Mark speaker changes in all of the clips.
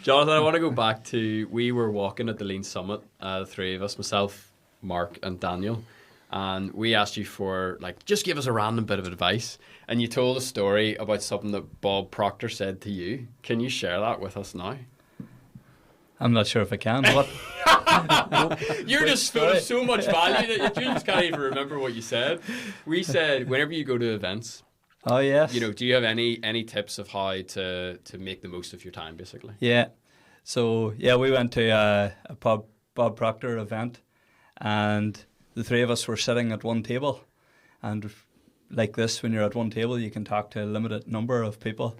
Speaker 1: Jonathan, I want to go back to, we were walking at the Lean Summit, the three of us, myself, Mark and Daniel, and we asked you for, like, just give us a random bit of advice, and you told a story about something that Bob Proctor said to you. Can you share that with us now?
Speaker 2: I'm not sure if I can. What?
Speaker 1: You're just full of so much value that you just can't even remember what you said. We said, whenever you go to events,
Speaker 2: Oh, yes.
Speaker 1: you know, do you have any tips of how to make the most of your time, basically?
Speaker 2: Yeah. So, yeah, we went to a Bob Proctor event, and the three of us were sitting at one table. And like this, when you're at one table, you can talk to a limited number of people.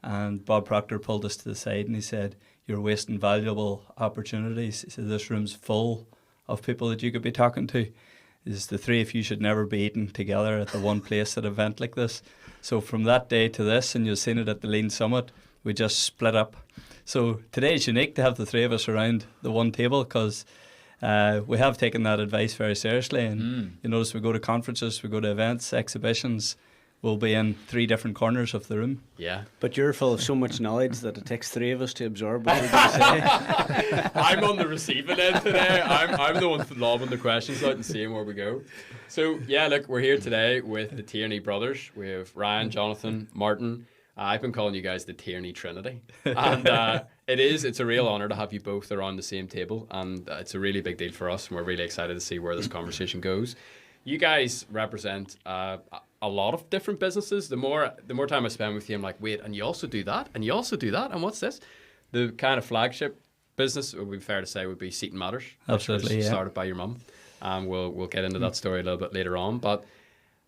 Speaker 2: And Bob Proctor pulled us to the side and he said, "You're wasting valuable opportunities." He said, "This room's full of people that you could be talking to. Is the three of you should never be eating together at the one place at an event like this." So from that day to this, and you've seen it at the Lean Summit, we just split up. So today is unique to have the three of us around the one table, because we have taken that advice very seriously. And you notice we go to conferences, we go to events, exhibitions, we'll be in 3 different corners of the room.
Speaker 1: Yeah.
Speaker 3: But you're full of so much knowledge that it takes 3 of us to absorb what you're going to say.
Speaker 1: I'm on the receiving end today. I'm the one lobbing the questions out and seeing where we go. So, yeah, look, we're here today with the Tierney brothers. We have Ryan, Jonathan, Martin. I've been calling you guys the Tierney Trinity. And it's a real honour to have you both around the same table. And it's a really big deal for us. And we're really excited to see where this conversation goes. You guys represent a lot of different businesses. The more time I spend with you, I'm like, wait, and you also do that, and you also do that, and what's this? The kind of flagship business, it would be fair to say, would be Seaton Matters.
Speaker 2: Absolutely,
Speaker 1: which was
Speaker 2: yeah.
Speaker 1: started by your mum. We'll get into that story a little bit later on. But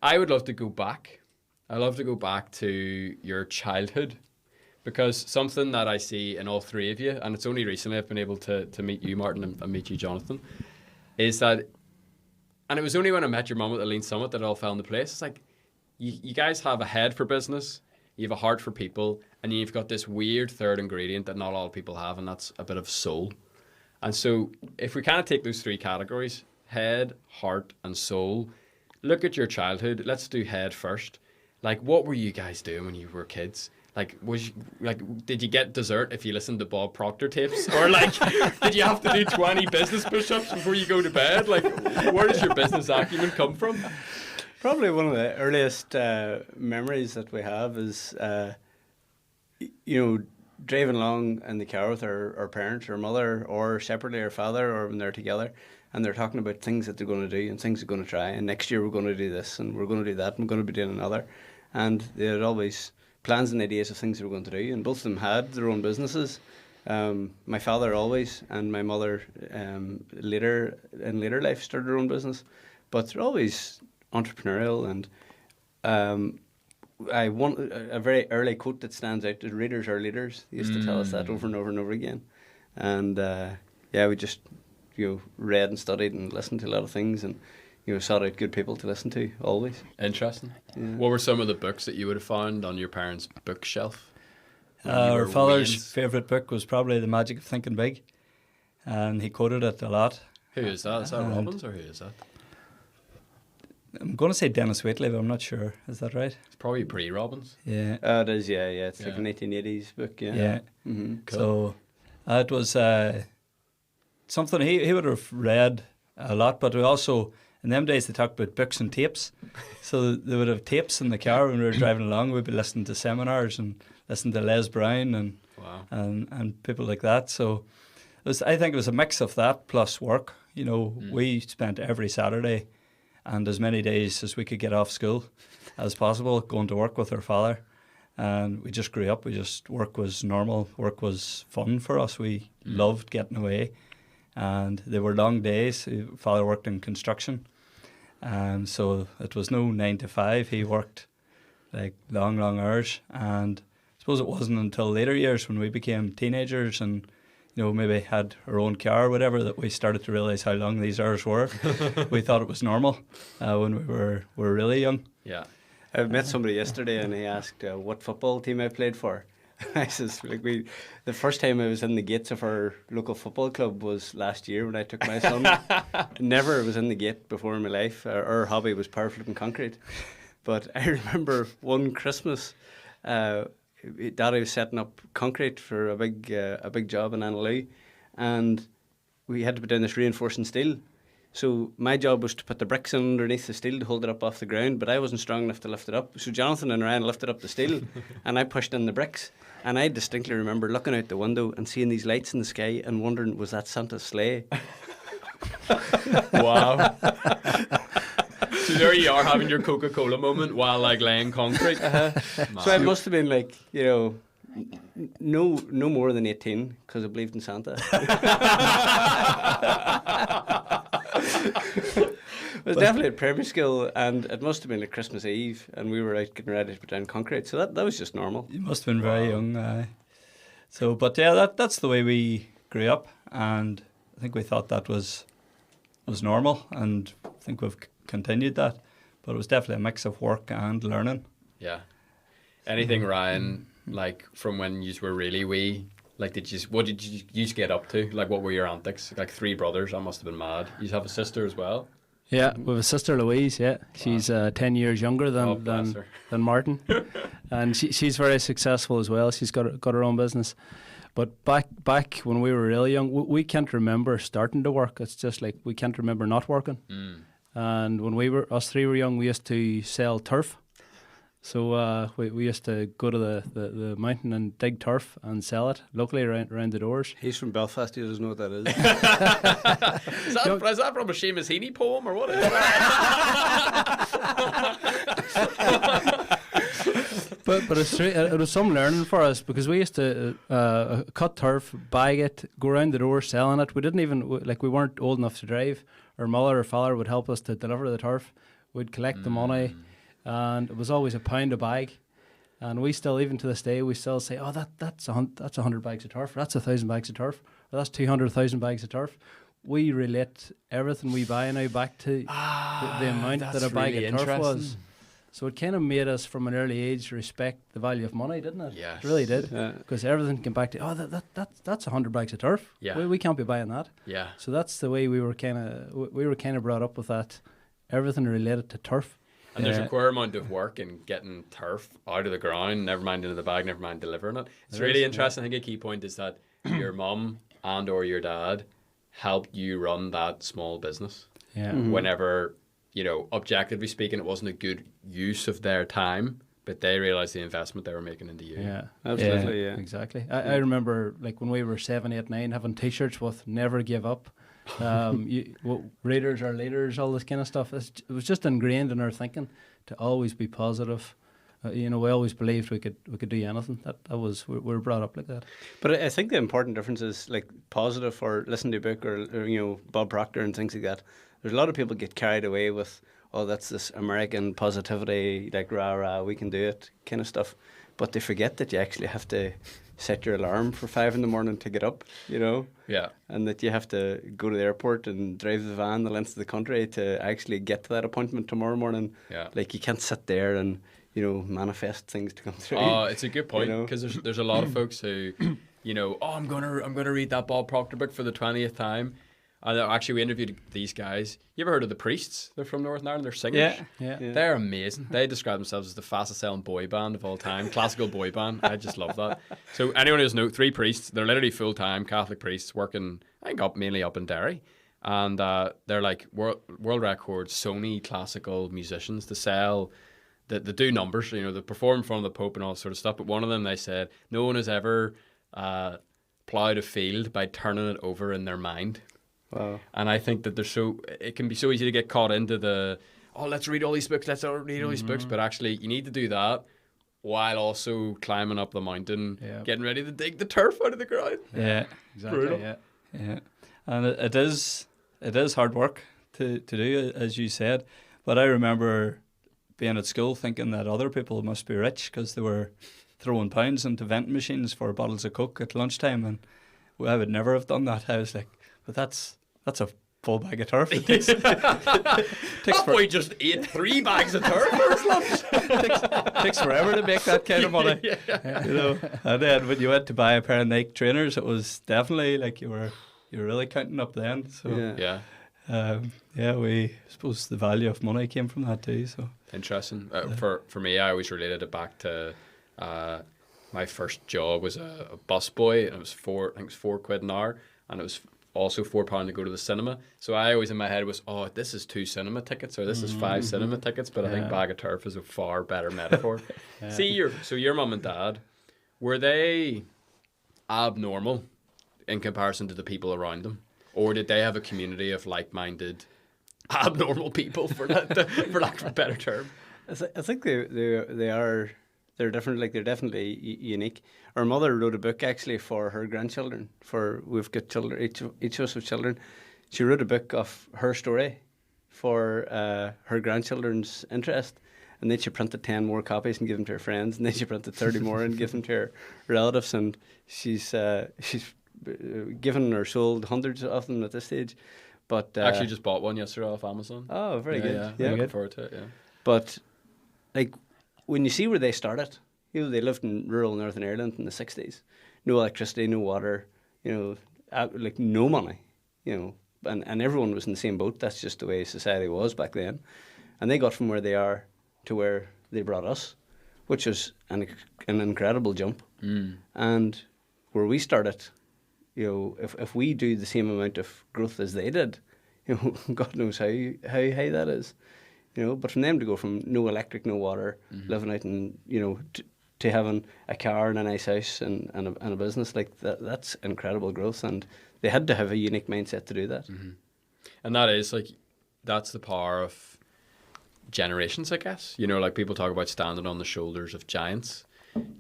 Speaker 1: I would love to go back. I love to go back to your childhood, because something that I see in all 3 of you, and it's only recently I've been able to meet you, Martin, and meet you, Jonathan, is that, and it was only when I met your mum at the Lean Summit that it all fell into place. It's like, you guys have a head for business, you have a heart for people, and you've got this weird third ingredient that not a lot of people have, and that's a bit of soul. And so if we kind of take those 3 categories, head, heart, and soul, look at your childhood. Let's do head first. Like, what were you guys doing when you were kids? Like, did you get dessert if you listened to Bob Proctor tapes? Or, like, did you have to do 20 business push-ups before you go to bed? Like, where does your business acumen come from?
Speaker 3: Probably one of the earliest memories that we have is, driving along in the car with our parents, our mother, or separately our father, or when they're together, and they're talking about things that they're going to do and things they're going to try, and next year we're going to do this, and we're going to do that, and we're going to be doing another. And they had always plans and ideas of things they were going to do, and both of them had their own businesses. My father always, and my mother later in later life started their own business, but they're always entrepreneurial. And I want a very early quote that stands out: "Readers are leaders." They used to tell us that over and over and over again. And we just read and studied and listened to a lot of things, and sought out good people to listen to always.
Speaker 1: Interesting.
Speaker 3: Yeah.
Speaker 1: What were some of the books that you would have found on your parents' bookshelf?
Speaker 2: Our father's favourite book was probably The Magic of Thinking Big, and he quoted it a lot.
Speaker 1: Who is that? Is that Robbins, or who is that?
Speaker 2: I'm going to say Dennis Waitley, but I'm not sure. Is that right?
Speaker 1: It's probably pre-Robbins.
Speaker 2: Yeah.
Speaker 3: It is, yeah. It's like an 1880s book, yeah.
Speaker 2: Yeah.
Speaker 3: Mm-hmm.
Speaker 1: Cool.
Speaker 2: So it was something he would have read a lot, but we also, in them days, they talked about books and tapes. So they would have tapes in the car when we were driving along. We'd be listening to seminars and listening to Les Brown and and people like that. So I think it was a mix of that plus work. We spent every Saturday and as many days as we could get off school as possible going to work with our father. And we just grew up. Work was normal. Work was fun for us. We loved getting away. And they were long days. Father worked in construction. So it was no 9 to 5. He worked like long hours. And I suppose it wasn't until later years when we became teenagers and maybe had our own car or whatever that we started to realise how long these hours were. We thought it was normal when we were really young.
Speaker 1: Yeah.
Speaker 3: I met somebody yesterday and he asked what football team I played for. I says, the first time I was in the gates of our local football club was last year when I took my son. Never was in the gate before in my life. Our hobby was power flipping concrete. But I remember one Christmas, Daddy was setting up concrete for a big job in Annaloo, and we had to put down this reinforcing steel. So my job was to put the bricks in underneath the steel to hold it up off the ground, but I wasn't strong enough to lift it up. So Jonathan and Ryan lifted up the steel, and I pushed in the bricks. And I distinctly remember looking out the window and seeing these lights in the sky and wondering, was that Santa's sleigh?
Speaker 1: Wow. So there you are having your Coca-Cola moment while like laying concrete.
Speaker 3: So I must have been like, no more than 18 because I believed in Santa. It was definitely at primary school, and it must have been like Christmas Eve, and we were out getting ready to put down concrete. So that was just normal.
Speaker 2: You must have been very young. So, but yeah, that's the way we grew up, and I think we thought that was normal, and I think we've continued that. But it was definitely a mix of work and learning.
Speaker 1: Yeah. Anything, Ryan, like from when you were really wee? Like, what did you get up to? Like, what were your antics? Like 3 brothers, that must have been mad. You have a sister as well?
Speaker 4: Yeah, we have a sister, Louise. Yeah, she's 10 years younger than Martin, and she's very successful as well. She's got her own business. But back when we were really young, we can't remember starting to work. It's just like we can't remember not working. And when us 3 were young, we used to sell turf. So we used to go to the mountain and dig turf and sell it locally around the doors.
Speaker 3: He's from Belfast, he doesn't know what that is.
Speaker 1: Is that from a Seamus Heaney poem or what is that?
Speaker 4: But it's true, it was some learning for us because we used to cut turf, bag it, go around the door selling it. We didn't even, we weren't old enough to drive. Our mother or father would help us to deliver the turf. We'd collect the money. And it was always £1 a bag, and we still, even to this day, we still say, "Oh, that's 100 bags of turf, or that's 1,000 bags of turf, or that's 200,000 bags of turf." We relate everything we buy now back to the amount that a bag of turf was. So it kind of made us, from an early age, respect the value of money, didn't it?
Speaker 1: Yes.
Speaker 4: It really did, because everything came back to, that's 100 bags of turf.
Speaker 1: Yeah.
Speaker 4: We can't be buying that.
Speaker 1: Yeah.
Speaker 4: So that's the way we were kind of brought up with that. Everything related to turf.
Speaker 1: And there's a queer amount of work in getting turf out of the ground, never mind into the bag, never mind delivering it. It's really interesting. I think a key point is that your mum and or your dad helped you run that small business.
Speaker 4: Yeah.
Speaker 1: Whenever, objectively speaking, it wasn't a good use of their time, but they realised the investment they were making into you.
Speaker 4: Yeah.
Speaker 3: Absolutely, yeah.
Speaker 4: Exactly. I remember, like, when we were 7, 8, 9, having T-shirts with "Never Give Up." Readers are leaders, all this kind of stuff. It was just ingrained in our thinking to always be positive. We always believed we could do anything. We were brought up like that.
Speaker 3: But I think the important difference is like positive, or listen to a book, or Bob Proctor and things like that. There's a lot of people get carried away with, oh, that's this American positivity, like rah rah, we can do it kind of stuff. But they forget that you actually have to set your alarm for 5 a.m. to get up,
Speaker 1: Yeah.
Speaker 3: and that you have to go to the airport and drive the van the length of the country to actually get to that appointment tomorrow morning.
Speaker 1: Yeah.
Speaker 3: Like, you can't sit there and manifest things to come through.
Speaker 1: Oh, it's a good point, because there's a lot of folks who, I'm gonna read that Bob Proctor book for the 20th time. And actually, we interviewed these guys. You ever heard of the Priests? They're from Northern Ireland. They're singers.
Speaker 4: Yeah.
Speaker 1: They're amazing. They describe themselves as the fastest selling boy band of all time, classical boy band. I just love that. So anyone who doesn't know, 3 priests. They're literally full time Catholic priests working, I think, mainly up in Derry, and they're like world record Sony classical musicians to sell. They do numbers. They perform in front of the Pope and all sort of stuff. But one of them, they said, no one has ever ploughed a field by turning it over in their mind.
Speaker 3: Wow.
Speaker 1: And I think that it can be so easy to get caught into let's read all these books, but actually you need to do that while also climbing up the mountain, getting ready to dig the turf out of the ground.
Speaker 2: Yeah,
Speaker 4: exactly.
Speaker 1: Brutal.
Speaker 2: Yeah. And it is hard work to do, as you said. But I remember being at school thinking that other people must be rich because they were throwing pounds into vending machines for bottles of Coke at lunchtime, and I would never have done that. I was like, but that's a full bag of turf.
Speaker 1: That boy just ate 3 bags of turf for his lunch.
Speaker 2: Takes forever to make that kind of money.
Speaker 1: Yeah.
Speaker 2: And then when you went to buy a pair of Nike trainers, it was definitely like you were really counting up then. So we suppose the value of money came from that too. So
Speaker 1: interesting. For me, I always related it back to my first job was a bus boy, and it was I think it was £4 an hour, and it was also £4 to go to the cinema. So I always in my head was, oh, this is 2 cinema tickets, or this is 5 cinema tickets. But I think bag of turf is a far better metaphor. See, your mum and dad, were they abnormal in comparison to the people around them, or did they have a community of like-minded abnormal people, for lack of a better term?
Speaker 3: I think they're different. Like, they're definitely unique. Our mother wrote a book actually for her grandchildren. We've got children. Each of us have children. She wrote a book of her story for her grandchildren's interest, and then she printed 10 more copies and gave them to her friends, and then she printed 30 more and gave them to her relatives. And she's given or sold hundreds of them at this stage. But
Speaker 1: actually just bought one yesterday off Amazon.
Speaker 3: Oh, very good.
Speaker 1: Yeah, looking forward to it. Yeah,
Speaker 3: but like, when you see where they started, they lived in rural Northern Ireland in the 60s. No electricity, no water, like no money, and everyone was in the same boat. That's just the way society was back then. And they got from where they are to where they brought us, which was an incredible jump. And where we started, if we do the same amount of growth as they did, God knows how high that is. But from them to go from no electric, no water, living out in, to having a car and a nice house and a business, like that's incredible growth. And they had to have a unique mindset to do that.
Speaker 1: And that's the power of generations, I guess. Like, people talk about standing on the shoulders of giants,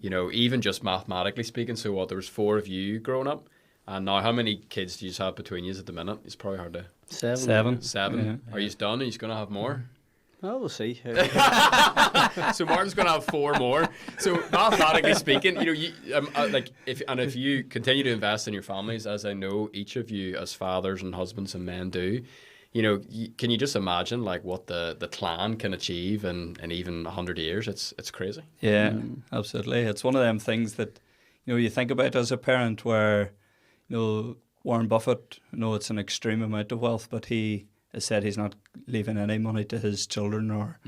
Speaker 1: even just mathematically speaking. So what, there was 4 of you growing up, and now how many kids do you have between you at the minute? It's probably hard to...
Speaker 3: 7.
Speaker 1: 7. Yeah. Are you done? Are you going to have more?
Speaker 3: Oh, we'll see.
Speaker 1: So Martin's going to have 4 more. So mathematically speaking, if you continue to invest in your families, as I know each of you as fathers and husbands and men do, can you just imagine like what the clan can achieve in even 100 years? It's crazy.
Speaker 2: Yeah, absolutely. It's one of them things that you think about as a parent, where Warren Buffett, it's an extreme amount of wealth, but he has said he's not leaving any money to his children, or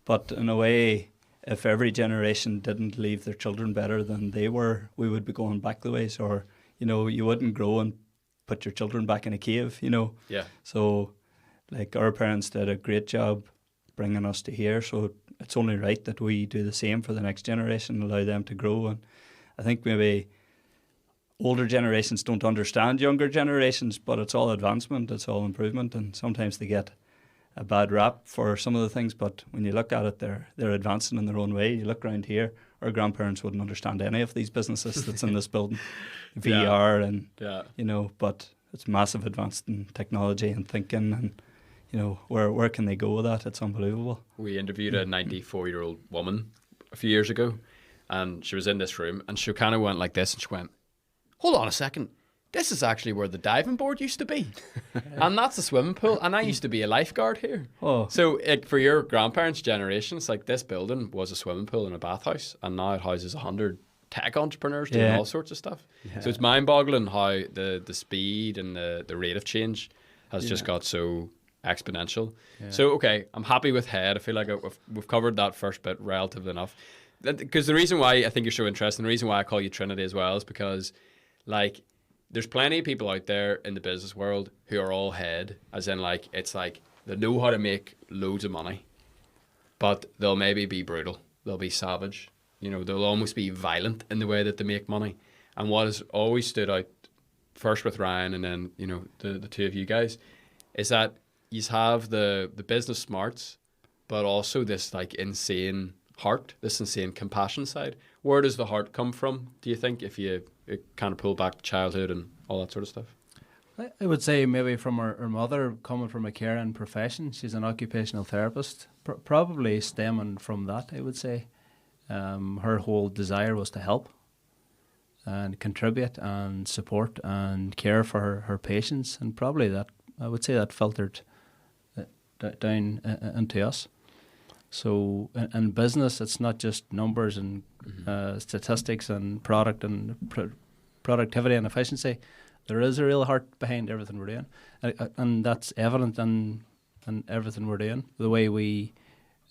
Speaker 2: but in a way, if every generation didn't leave their children better than they were, we would be going back the ways, or you wouldn't grow and put your children back in a cave.
Speaker 1: Yeah.
Speaker 2: So, like, our parents did a great job bringing us to here, so it's only right that we do the same for the next generation, allow them to grow. And I think maybe older generations don't understand younger generations, but it's all advancement, it's all improvement, and sometimes they get a bad rap for some of the things, but when you look at it, they're advancing in their own way. You look around here, our grandparents wouldn't understand any of these businesses that's in this building, VR and but it's massive advance in technology and thinking, and where can they go with that? It's unbelievable.
Speaker 1: We interviewed a 94-year-old woman a few years ago, and she was in this room, and she kind of went like this, and she went, hold on a second, this is actually where the diving board used to be. And that's the swimming pool, and I used to be a lifeguard here.
Speaker 2: Oh.
Speaker 1: So for your grandparents' generation, it's like this building was a swimming pool and a bathhouse, and now it houses 100 tech entrepreneurs doing all sorts of stuff. Yeah. So it's mind-boggling how the speed and the rate of change has just got so exponential. Yeah. So, okay, I'm happy with head. I feel like we've covered that first bit relatively enough. Because the reason why I think you're so interesting, the reason why I call you Trinity as well, is because, like, there's plenty of people out there in the business world who are all head, as in, like, it's like they know how to make loads of money, but they'll maybe be brutal. They'll be savage. They'll almost be violent in the way that they make money. And what has always stood out, first with Ryan and then, the two of you guys, is that you have the business smarts, but also this, like, insane heart, this insane compassion side. Where does the heart come from, do you think, if you kind of pull back to childhood and all that sort of stuff?
Speaker 4: I would say maybe from her mother, coming from a caring profession. She's an occupational therapist, probably stemming from that, I would say. Her whole desire was to help and contribute and support and care for her patients, and probably that, I would say, that filtered down into us. So in business, it's not just numbers and statistics and product and productivity and efficiency. There is a real heart behind everything we're doing, and that's evident in everything we're doing. The way we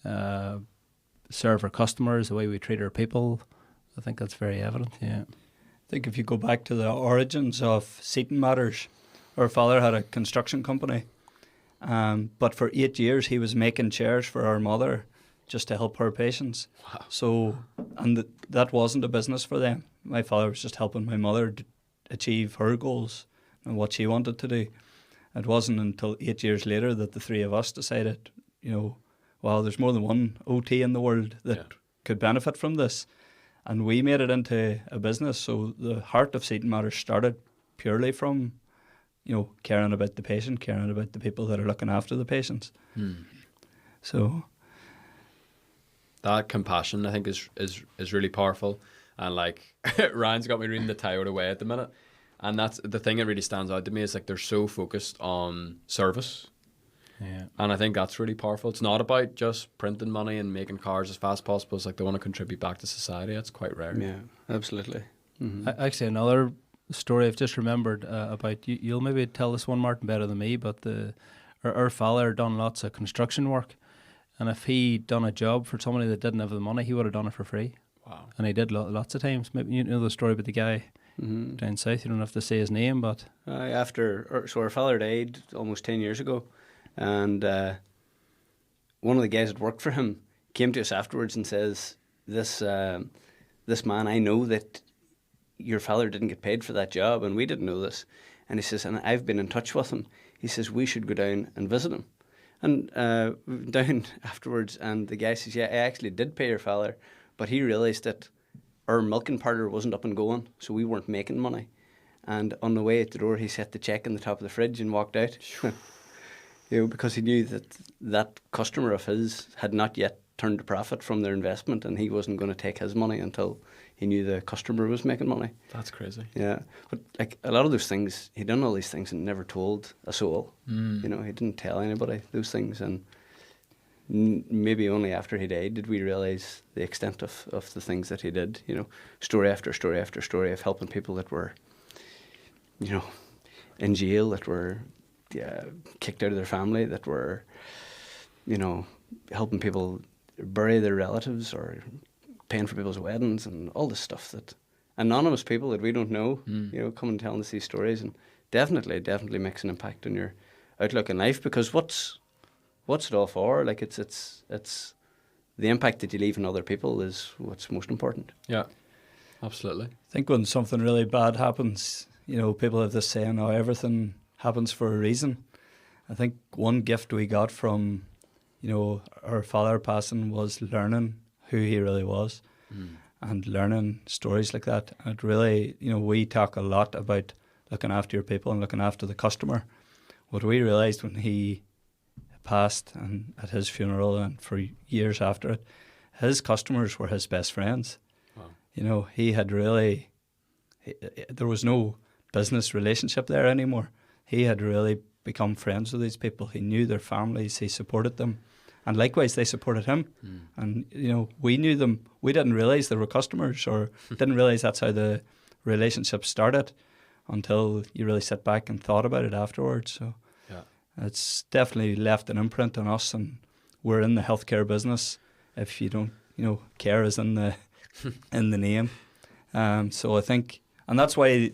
Speaker 4: serve our customers, the way we treat our people, I think that's very evident. Yeah.
Speaker 2: I think if you go back to the origins of Seaton Matters, our father had a construction company, but for 8 years he was making chairs for our mother just to help her patients.
Speaker 1: Wow.
Speaker 2: So, and that wasn't a business for them. My father was just helping my mother achieve her goals and what she wanted to do. It wasn't until 8 years later that the three of us decided, wow, there's more than one OT in the world that could benefit from this. And we made it into a business. So the heart of Seaton Matters started purely from, caring about the patient, caring about the people that are looking after the patients. So
Speaker 1: that compassion, I think, is really powerful. And like Ryan's got me reading the Toyota Way at the minute. And that's the thing that really stands out to me is like they're so focused on service.
Speaker 4: Yeah.
Speaker 1: And I think that's really powerful. It's not about just printing money and making cars as fast as possible. It's like they want to contribute back to society. It's quite rare.
Speaker 3: Yeah, absolutely.
Speaker 4: Actually, another story I've just remembered about, you'll maybe tell this one, Martin, better than me, but our father done lots of construction work. And if he done a job for somebody that didn't have the money, he would have done it for free.
Speaker 1: Wow.
Speaker 4: And he did lots of times. Maybe you know the story about the guy down south. You don't have to say his name, but...
Speaker 3: So our father died almost 10 years ago. And one of the guys that worked for him came to us afterwards and says, this man, I know that your father didn't get paid for that job, and we didn't know this. And he says, and I've been in touch with him. He says, we should go down and visit him. And we went down afterwards, and the guy says, yeah, I actually did pay your father, but he realised that our milking parlour wasn't up and going, so we weren't making money. And on the way out the door, he set the cheque in the top of the fridge and walked out. Because he knew that customer of his had not yet turned a profit from their investment, and he wasn't going to take his money until he knew the customer was making money.
Speaker 1: That's crazy.
Speaker 3: Yeah, but like a lot of those things, he done all these things and never told a soul. He didn't tell anybody those things, and maybe only after he died did we realise the extent of the things that he did. Story after story after story of helping people that were, in jail, that were kicked out of their family, that were, helping people bury their relatives or paying for people's weddings and all this stuff that anonymous people that we don't know, come and telling us these stories, and definitely makes an impact on your outlook in life, because what's it all for? Like it's the impact that you leave on other people is what's most important.
Speaker 1: Yeah, absolutely.
Speaker 2: I think when something really bad happens, people have this saying, "Oh, everything happens for a reason." I think one gift we got from, our father passing was learning who he really was and learning stories like that. And it really, we talk a lot about looking after your people and looking after the customer. What we realised when he passed and at his funeral and for years after it, his customers were his best friends. Wow. He had really, there was no business relationship there anymore. He had really become friends with these people. He knew their families, he supported them. And likewise, they supported him. And, we knew them. We didn't realise they were customers or didn't realise that's how the relationship started until you really sit back and thought about it afterwards. So it's definitely left an imprint on us, and we're in the healthcare business. If you don't, care is in the in the name. So I think, and that's why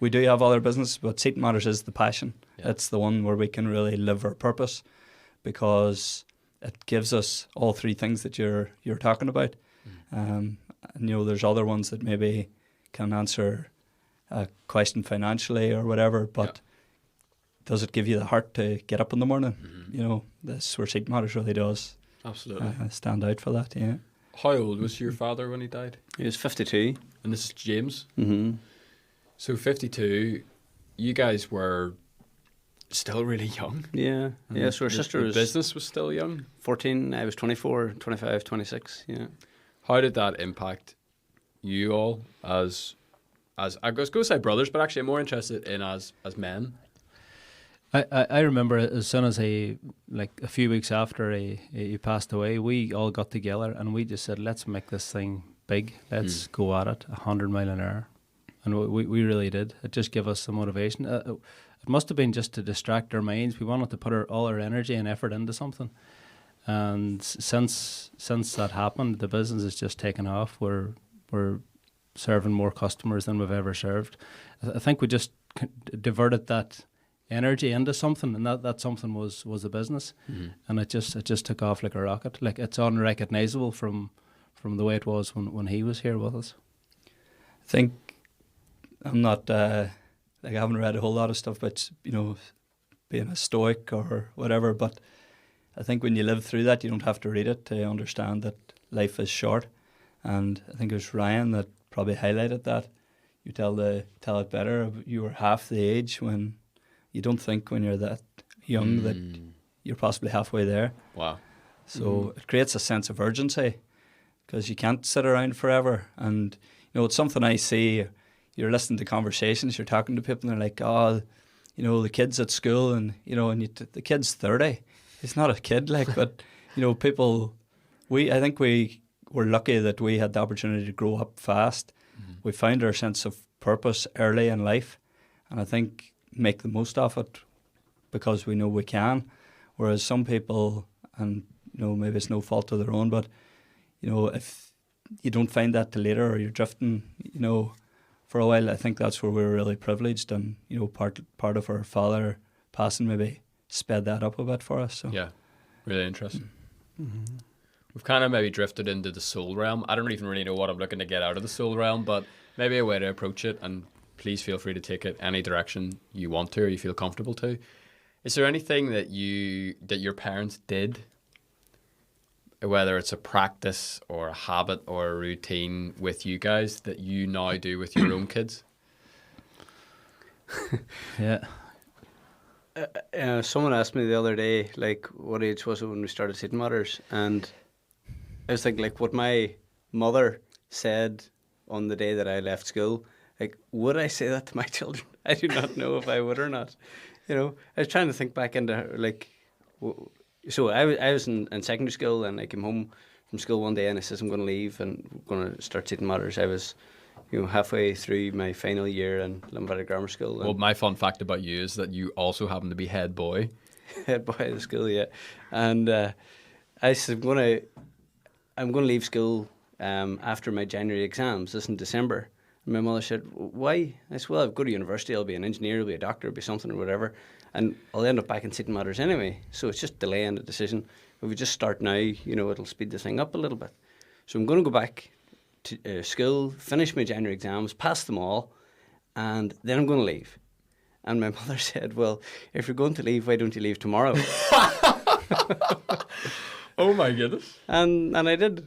Speaker 2: we do have other businesses, but Seaton Matters is the passion. Yeah. It's the one where we can really live our purpose, because it gives us all three things that you're talking about. And there's other ones that maybe can answer a question financially or whatever, but does it give you the heart to get up in the morning? That's where Seaton Matters really does
Speaker 1: absolutely
Speaker 2: stand out for that. Yeah.
Speaker 1: How old was your father when he died?
Speaker 3: He was 52.
Speaker 1: And this is James?
Speaker 3: Mm-hmm.
Speaker 1: So 52, you guys were still really young.
Speaker 3: Yeah. Yeah, so our sister
Speaker 1: the
Speaker 3: was...
Speaker 1: business was still young?
Speaker 3: 14, I was 24, 25, 26, yeah.
Speaker 1: How did that impact you all as I was going to say brothers, but actually I'm more interested in as men?
Speaker 4: I remember as soon as a few weeks after he passed away, we all got together and we just said, let's make this thing big. Let's go at it 100 mile an hour. And we really did. It just gave us some motivation. It must have been just to distract our minds. We wanted to put all our energy and effort into something. And since that happened, the business has just taken off. We're we're serving more customers than we've ever served. I think we just diverted that energy into something, and that something was a business, and it just took off like a rocket. Like, it's unrecognizable from the way it was when he was here with us.
Speaker 2: I think I'm not like, I haven't read a whole lot of stuff about, you know, being a stoic or whatever, but I think when you live through that, you don't have to read it to understand that life is short. And I think it was Ryan that probably highlighted that. You tell it better. You were half the age when you don't think when you're that young that you're possibly halfway there.
Speaker 1: Wow.
Speaker 2: So it creates a sense of urgency because you can't sit around forever. And, you know, it's something I see. You're listening to conversations, you're talking to people, and they're like, oh, you know, the kid's at school, and, you know, and the kid's 30. He's not a kid, like, but, you know, people, I think we were lucky that we had the opportunity to grow up fast. We found our sense of purpose early in life, and I think make the most of it because we know we can. Whereas some people, and, you know, maybe it's no fault of their own, but, you know, if you don't find that till later, or you're drifting, you know, for a while, I think that's where we were really privileged, and, you know, part of our father passing maybe sped that up a bit for us. So.
Speaker 1: Yeah, really interesting. We've kind of maybe drifted into the soul realm. I don't even really know what I'm looking to get out of the soul realm, but maybe a way to approach it, and please feel free to take it any direction you want to or you feel comfortable to. Is there anything that your parents did, whether it's a practice or a habit or a routine with you guys, that you now do with your own kids?
Speaker 4: Yeah.
Speaker 3: Someone asked me the other day, like, what age was it when we started Seaton Matters? And I was thinking, like, what my mother said on the day that I left school, like, would I say that to my children? I do not know if I would or not. You know, I was trying to think back into, like, so I was in secondary school, and I came home from school one day and I says, I'm going to leave and I'm going to start Seaton Matters. I was, you know, halfway through my final year in Limavady Grammar School.
Speaker 1: Well, my fun fact about you is that you also happen to be head boy.
Speaker 3: Head boy of the school, yeah. And I said, I'm going to leave school after my January exams. This in December. And my mother said, why? I said, well, I'll go to university. I'll be an engineer. I'll be a doctor. I'll be something or whatever. And I'll end up back in Seaton Matters anyway. So it's just delaying the decision. If we just start now, you know, it'll speed the thing up a little bit. So I'm going to go back to school, finish my January exams, pass them all, and then I'm going to leave. And my mother said, well, if you're going to leave, why don't you leave tomorrow?
Speaker 1: Oh my goodness.
Speaker 3: And I did.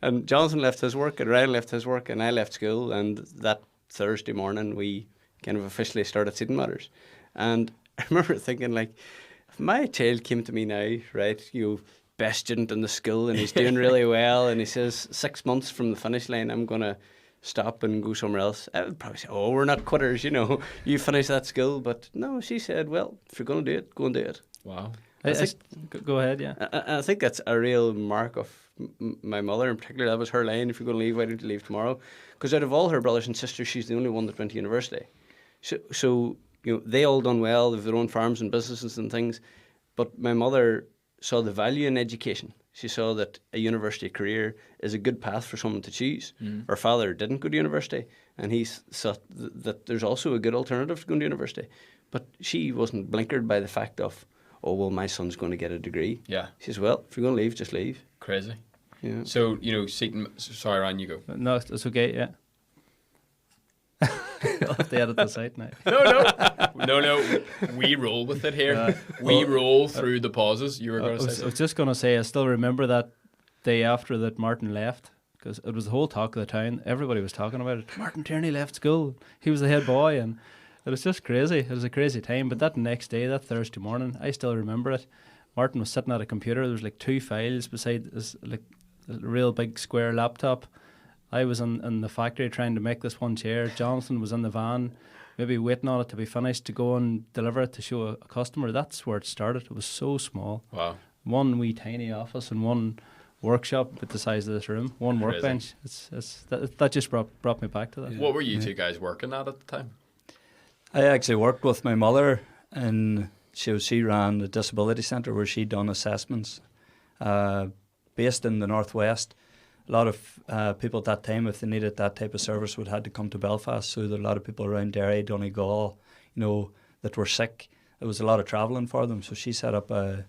Speaker 3: And Jonathan left his work, and Ryan left his work, and I left school. And that Thursday morning, we kind of officially started Seaton Matters. And I remember thinking, like, if my child came to me now, right, you best student in the school, and he's doing really well, and he says 6 months from the finish line, I'm going to stop and go somewhere else, I would probably say, oh, we're not quitters, you know, you finish that school. But no, she said, well, if you're going to do it, go and do it.
Speaker 1: Wow.
Speaker 4: Go ahead, yeah.
Speaker 3: I think that's a real mark of my mother in particular. That was her line, if you're going to leave, why don't you leave tomorrow? Because out of all her brothers and sisters, she's the only one that went to university. So you know, they all done well, they've their own farms and businesses and things. But my mother saw the value in education. She saw that a university career is a good path for someone to choose. Her father didn't go to university, and he saw that there's also a good alternative to going to university. But she wasn't blinkered by the fact of, oh, well, my son's going to get a degree.
Speaker 1: Yeah.
Speaker 3: She says, well, if you're going to leave, just leave.
Speaker 1: Crazy.
Speaker 3: Yeah.
Speaker 1: So, you know, Seaton, sorry, Ryan, you go.
Speaker 4: No, it's okay, yeah. I'll have to edit this out now.
Speaker 1: No. We roll with it here. We roll through the pauses. You were going to say
Speaker 4: I was just going to say, I still remember that day after that Martin left, because it was the whole talk of the town. Everybody was talking about it. Martin Tierney left school. He was the head boy, and it was just crazy. It was a crazy time. But that next day, that Thursday morning, I still remember it. Martin was sitting at a computer. There was like 2 files beside this, like a real big square laptop. I was in the factory trying to make this one chair. Jonathan was in the van, maybe waiting on it to be finished to go and deliver it to show a customer. That's where it started. It was so small.
Speaker 1: Wow.
Speaker 4: One wee tiny office and one workshop with the size of this room. One
Speaker 1: Crazy.
Speaker 4: workbench. That just brought me back to that.
Speaker 1: What were you two guys working at the time?
Speaker 2: I actually worked with my mother, and she ran a disability centre where she'd done assessments based in the northwest. a lot of people at that time, if they needed that type of service, would had to come to Belfast. So there were a lot of people around Derry, Donegal, that were sick. There was a lot of travelling for them. So she set up a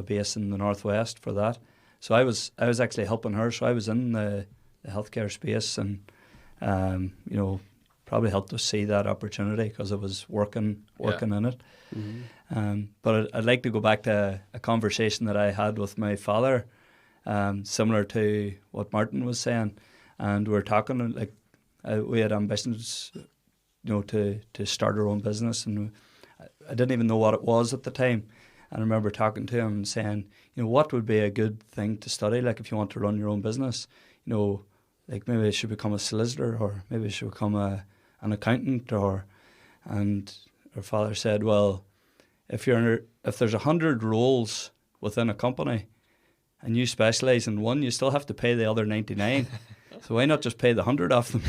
Speaker 2: base in the northwest for that. So I was actually helping her. So I was in the healthcare space, and probably helped us see that opportunity because I was working in it.
Speaker 3: Mm-hmm.
Speaker 2: But I'd like to go back to a conversation that I had with my father, similar to what Martin was saying, and we were talking we had ambitions, to start our own business, and I didn't even know what it was at the time. And I remember talking to him and saying, what would be a good thing to study, like if you want to run your own business, like maybe I should become a solicitor, or maybe I should become an accountant, and our father said, well, if there's 100 roles within a company and you specialise in one, you still have to pay the other 99. So why not just pay the 100 of them?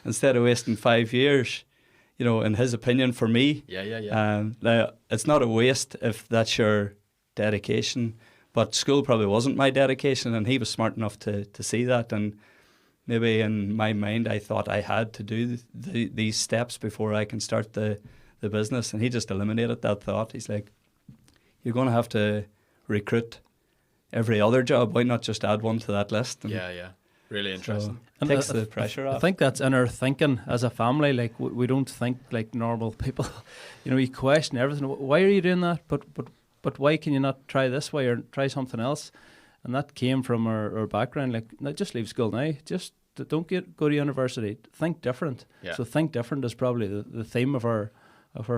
Speaker 2: Instead of wasting 5 years, in his opinion, for me.
Speaker 1: Yeah.
Speaker 2: Now, it's not a waste if that's your dedication, but school probably wasn't my dedication, and he was smart enough to see that. And maybe in my mind, I thought I had to do these steps before I can start the business, and he just eliminated that thought. He's like, you're going to have to recruit every other job. Why not just add one to that list? And
Speaker 1: yeah. Really interesting.
Speaker 2: So takes the pressure off.
Speaker 4: I think that's inner thinking as a family. Like we don't think like normal people. You question everything. Why are you doing that? But why can you not try this way or try something else? And that came from our background. Like, no, just leave school now. Just don't go to university. Think different.
Speaker 1: Yeah.
Speaker 4: So think different is probably the theme of our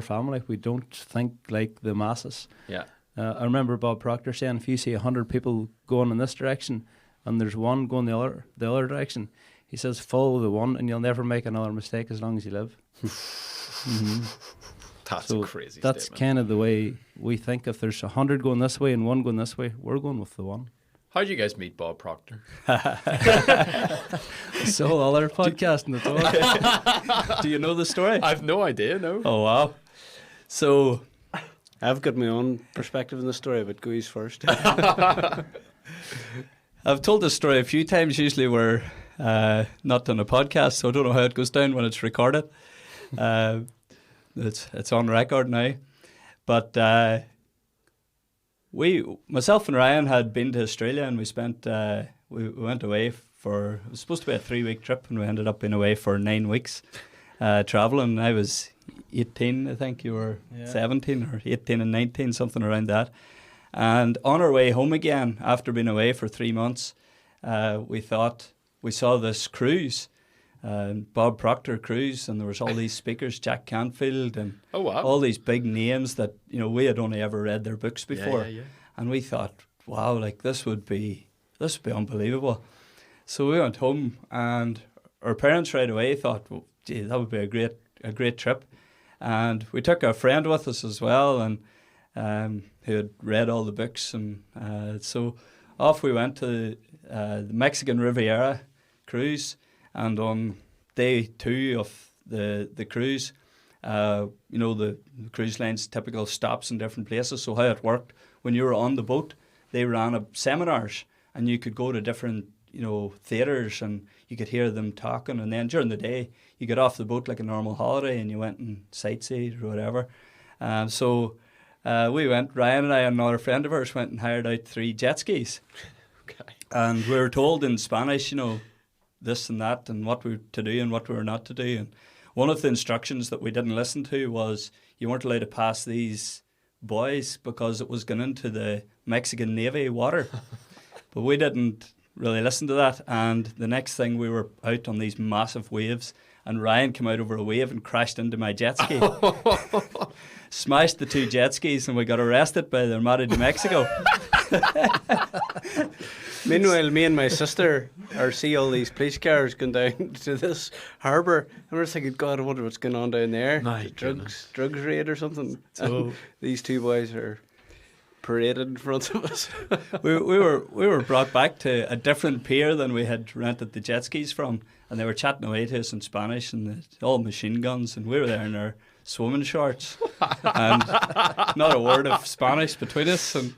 Speaker 4: family. We don't think like the masses.
Speaker 1: Yeah.
Speaker 4: I remember Bob Proctor saying, if you see 100 people going in this direction and there's one going the other direction, he says, follow the one and you'll never make another mistake as long as you live. Mm-hmm.
Speaker 1: That's a crazy
Speaker 4: That's
Speaker 1: statement.
Speaker 4: kind of the way we think. If there's 100 going this way and one going this way, we're going with the one.
Speaker 1: How did you guys meet Bob Proctor?
Speaker 4: So other podcast in the talk.
Speaker 2: Do you know the story?
Speaker 1: I've no idea, no.
Speaker 2: Oh, wow. So
Speaker 3: I've got my own perspective in the story, but Gooey's first.
Speaker 2: I've told this story a few times. Usually we're not on a podcast, so I don't know how it goes down when it's recorded. It's on record now. But myself and Ryan had been to Australia, and we spent we went away it was supposed to be a 3-week trip, and we ended up being away for 9 weeks travelling. I was 18, I think you were 17 or 18 and 19, something around that. And on our way home again, after being away for 3 months, we saw this cruise, Bob Proctor cruise, and there was all these speakers, Jack Canfield, and
Speaker 1: Oh, wow.
Speaker 2: all these big names that we had only ever read their books before.
Speaker 1: Yeah.
Speaker 2: And we thought, wow, like this would be unbelievable. So we went home, and our parents right away thought, well, gee, that would be a great trip. And we took a friend with us as well, and who had read all the books, and so off we went to the Mexican Riviera cruise. And on day 2 of the cruise, the cruise line's typical stops in different places. So how it worked, when you were on the boat, they ran seminars, and you could go to different theatres, and you could hear them talking. And then during the day, you get off the boat like a normal holiday, and you went and sightseed or whatever. So we went, Ryan and I and another friend of ours went and hired out 3 jet skis.
Speaker 1: Okay.
Speaker 2: And we were told in Spanish, this and that, and what we were to do and what we were not to do. And one of the instructions that we didn't listen to was you weren't allowed to pass these buoys because it was going into the Mexican Navy water. But we didn't really listen to that. And the next thing, we were out on these massive waves, and Ryan came out over a wave and crashed into my jet ski. Smashed the 2 jet skis, and we got arrested by the Armada de Mexico.
Speaker 3: Meanwhile, me and my sister see all these police cars going down to this harbour, and we're thinking, God, I wonder what's going on down there.
Speaker 1: My
Speaker 3: drugs raid or something.
Speaker 2: So-
Speaker 3: And these 2 boys are paraded in front of us.
Speaker 2: we were brought back to a different pier than we had rented the jet skis from, and they were chatting away to us in Spanish, and all machine guns, and we were there in our swimming shorts, and not a word of Spanish between us, and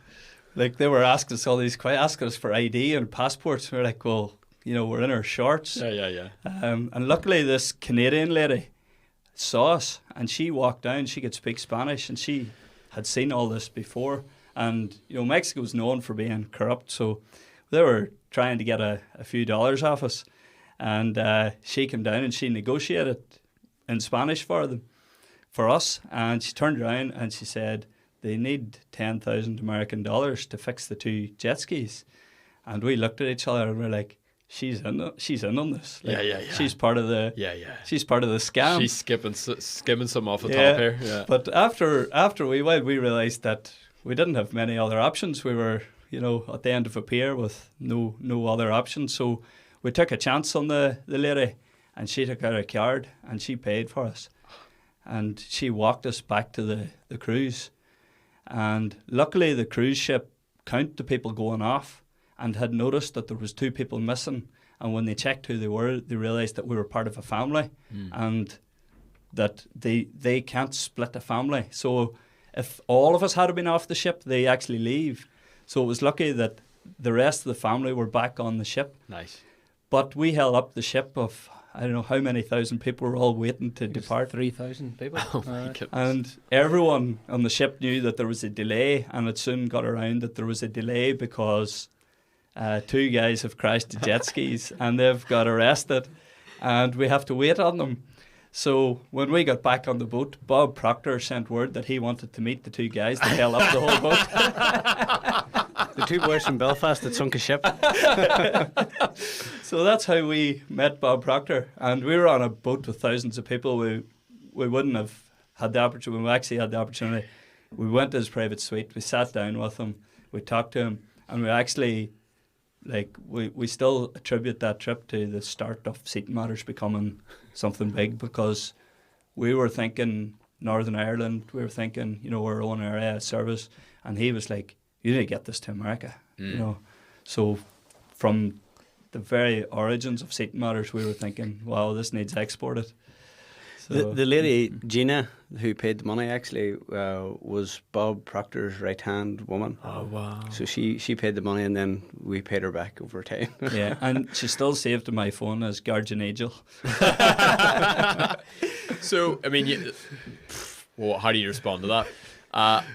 Speaker 2: like they were asking us all these asking us for ID and passports. We're like, well, you know, we're in our shorts.
Speaker 1: Yeah.
Speaker 2: And luckily, this Canadian lady saw us, and she walked down. She could speak Spanish, and she had seen all this before. And you know, Mexico's known for being corrupt, so they were trying to get a few dollars off us. And she came down and she negotiated in Spanish for us. And she turned around and she said they need $10,000 to fix the 2 jet skis. And we looked at each other and we're like, she's in on this. Like,
Speaker 1: Yeah.
Speaker 2: She's part of the She's part of the scam.
Speaker 1: She's skimming some off the top here. Yeah.
Speaker 2: But after a while, we realised that we didn't have many other options. We were, you know, at the end of a pier with no other options. So we took a chance on the lady, and she took out a card and she paid for us. And she walked us back to the cruise. And luckily the cruise ship counted the people going off and had noticed that there was 2 people missing. And when they checked who they were, they realised that we were part of a family and that they can't split a family. So if all of us had been off the ship, they actually leave. So it was lucky that the rest of the family were back on the ship.
Speaker 1: Nice.
Speaker 2: But we held up the ship of, I don't know how many thousand people were all waiting to depart.
Speaker 4: 3,000 people.
Speaker 1: Oh my goodness.
Speaker 2: And everyone on the ship knew that there was a delay, and it soon got around that there was a delay because 2 guys have crashed the jet skis and they've got arrested and we have to wait on them. So when we got back on the boat, Bob Proctor sent word that he wanted to meet the 2 guys that held up the whole boat.
Speaker 3: The 2 boys from Belfast that sunk a ship.
Speaker 2: So that's how we met Bob Proctor. And we were on a boat with thousands of people. We wouldn't have had the opportunity. We actually had the opportunity. We went to his private suite. We sat down with him. We talked to him. And we actually, like, we still attribute that trip to the start of Seaton Matters becoming something big, because we were thinking Northern Ireland. We were thinking, you know, our own area of service. And he was like, you need to get this to America, you know. So from the very origins of Seaton Matters, we were thinking, wow, this needs exported. So
Speaker 3: The lady, Gina, who paid the money, actually was Bob Proctor's right-hand woman.
Speaker 1: Oh, wow.
Speaker 3: So she paid the money and then we paid her back over time.
Speaker 2: yeah, and she's still saved in my phone as Guardian Angel.
Speaker 1: So, I mean, well, how do you respond to that?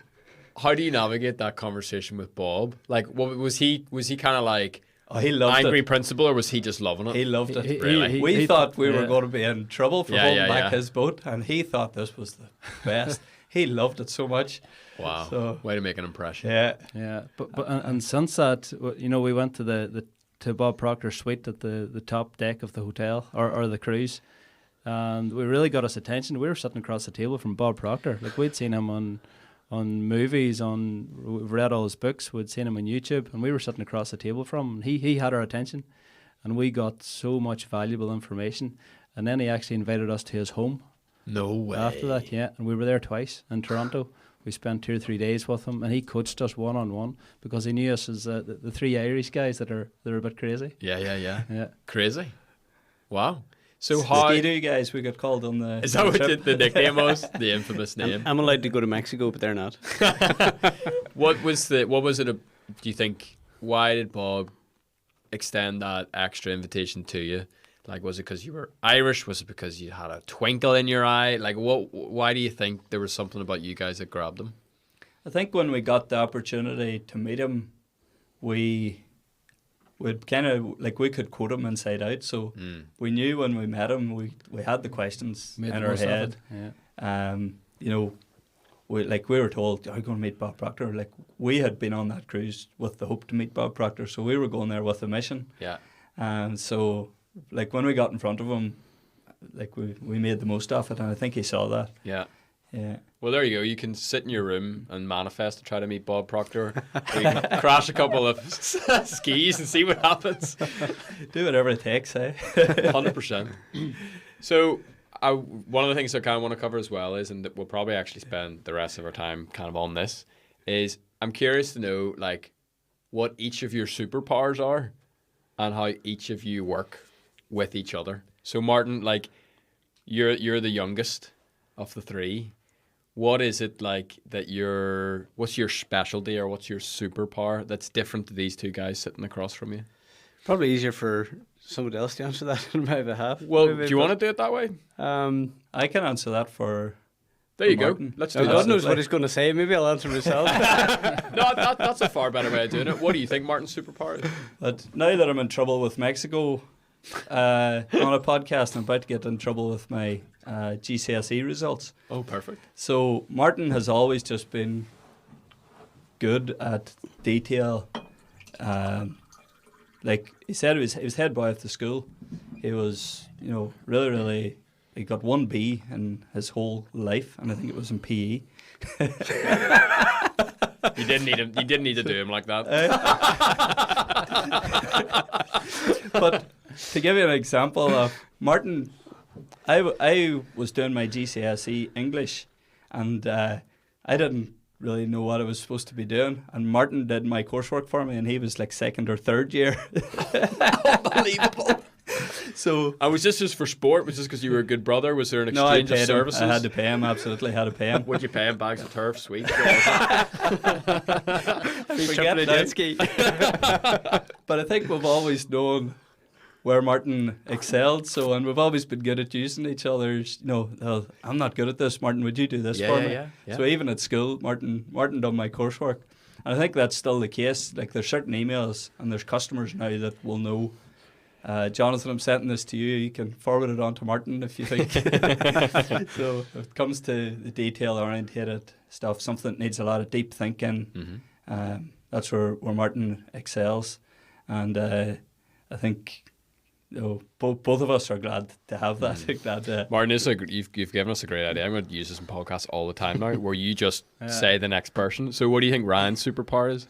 Speaker 1: How do you navigate that conversation with Bob? Like, what was he kind of like
Speaker 2: he loved
Speaker 1: angry
Speaker 2: it.
Speaker 1: principal, or was he just loving it?
Speaker 2: He loved it.
Speaker 1: Really?
Speaker 2: We thought we were
Speaker 4: yeah.
Speaker 2: going to be in trouble for holding back his boat, and he thought this was the best. He loved it so much.
Speaker 1: Wow.
Speaker 2: So,
Speaker 1: way to make an impression.
Speaker 4: Yeah, but and since that, you know, we went to to Bob Proctor's suite at the top deck of the hotel or the cruise, and we really got his attention. We were sitting across the table from Bob Proctor. Like, we'd seen him on movies, we've read all his books, we'd seen him on YouTube, and we were sitting across the table from him. He had our attention, and we got so much valuable information. And then he actually invited us to his home.
Speaker 1: No way.
Speaker 4: After that, yeah, and we were there twice in Toronto. We spent 2 or 3 days with him, and he coached us one-on-one because he knew us as the 3 Irish guys that are a bit crazy.
Speaker 1: Yeah. Crazy. Wow. So
Speaker 2: the
Speaker 1: how
Speaker 2: Ski-Doo guys, we got called on the
Speaker 1: is that what the nickname was? The infamous name.
Speaker 3: I'm allowed to go to Mexico, but they're not.
Speaker 1: What was it? Do you think? Why did Bob extend that extra invitation to you? Like, was it because you were Irish? Was it because you had a twinkle in your eye? Like, why do you think there was something about you guys that grabbed him?
Speaker 2: I think when we got the opportunity to meet him, we'd kind of, like, we could quote him inside out. So we knew when we met him, we had the questions
Speaker 4: Made
Speaker 2: in
Speaker 4: the
Speaker 2: our
Speaker 4: most of
Speaker 2: head.
Speaker 4: it, yeah.
Speaker 2: You know, we were told, are you going to meet Bob Proctor? Like, we had been on that cruise with the hope to meet Bob Proctor, so we were going there with a mission.
Speaker 1: Yeah.
Speaker 2: And so, like, when we got in front of him, like, we made the most of it, and I think he saw that.
Speaker 1: Yeah.
Speaker 2: Yeah.
Speaker 1: Well, there you go. You can sit in your room and manifest to try to meet Bob Proctor. Or you can crash a couple of skis and see what happens.
Speaker 2: Do whatever it takes, eh?
Speaker 1: 100%. So, one of the things I kind of want to cover as well is, and that we'll probably actually spend the rest of our time kind of on this, is I'm curious to know, like, what each of your superpowers are and how each of you work with each other. So, Martin, like, you're the youngest of the 3. what is it like that what's your specialty or what's your superpower that's different to these two guys sitting across from you?
Speaker 3: Probably easier for somebody else to answer that on my behalf.
Speaker 1: Well,
Speaker 3: maybe,
Speaker 1: do you want to do it that way?
Speaker 2: I can answer that for.
Speaker 1: There you go.
Speaker 2: Martin.
Speaker 1: Let's do
Speaker 3: God
Speaker 1: that.
Speaker 3: knows what he's going to say. Maybe I'll answer myself.
Speaker 1: No, that's a far better way of doing it. What do you think Martin's superpower is?
Speaker 2: But now that I'm in trouble with Mexico on a podcast, I'm about to get in trouble with my GCSE results.
Speaker 1: Oh, perfect.
Speaker 2: So Martin has always just been good at detail. Like he said, he was head boy of the school. He was, really, really. He got 1 B in his whole life, and I think it was in PE.
Speaker 1: You didn't need to do him like that.
Speaker 2: But to give you an example of Martin, I was doing my GCSE English, and I didn't really know what I was supposed to be doing. And Martin did my coursework for me, and he was like 2nd or 3rd year. Unbelievable. So,
Speaker 1: and was this just for sport? Was this because you were a good brother? Was there an
Speaker 2: no, I
Speaker 1: exchange of
Speaker 2: paid
Speaker 1: services?
Speaker 2: him. I had to pay him. Absolutely had to pay him.
Speaker 1: Would you pay him bags of turf? Sweet.
Speaker 2: Forget
Speaker 3: jet ski.
Speaker 2: But I think we've always known where Martin excelled. So, and we've always been good at using each other's. I'm not good at this. Martin, would you do this for me?
Speaker 1: Yeah.
Speaker 2: So even at school, Martin done my coursework, and I think that's still the case. Like there's certain emails and there's customers now that will know. Jonathan, I'm sending this to you. You can forward it on to Martin if you think. So if it comes to the detail-oriented stuff, something that needs a lot of deep thinking, that's where Martin excels. And I think both of us are glad to have that. I think that
Speaker 1: Martin, you've given us a great idea. I'm going to use this in podcasts all the time now, where you just say the next person. So what do you think Ryan's superpower is?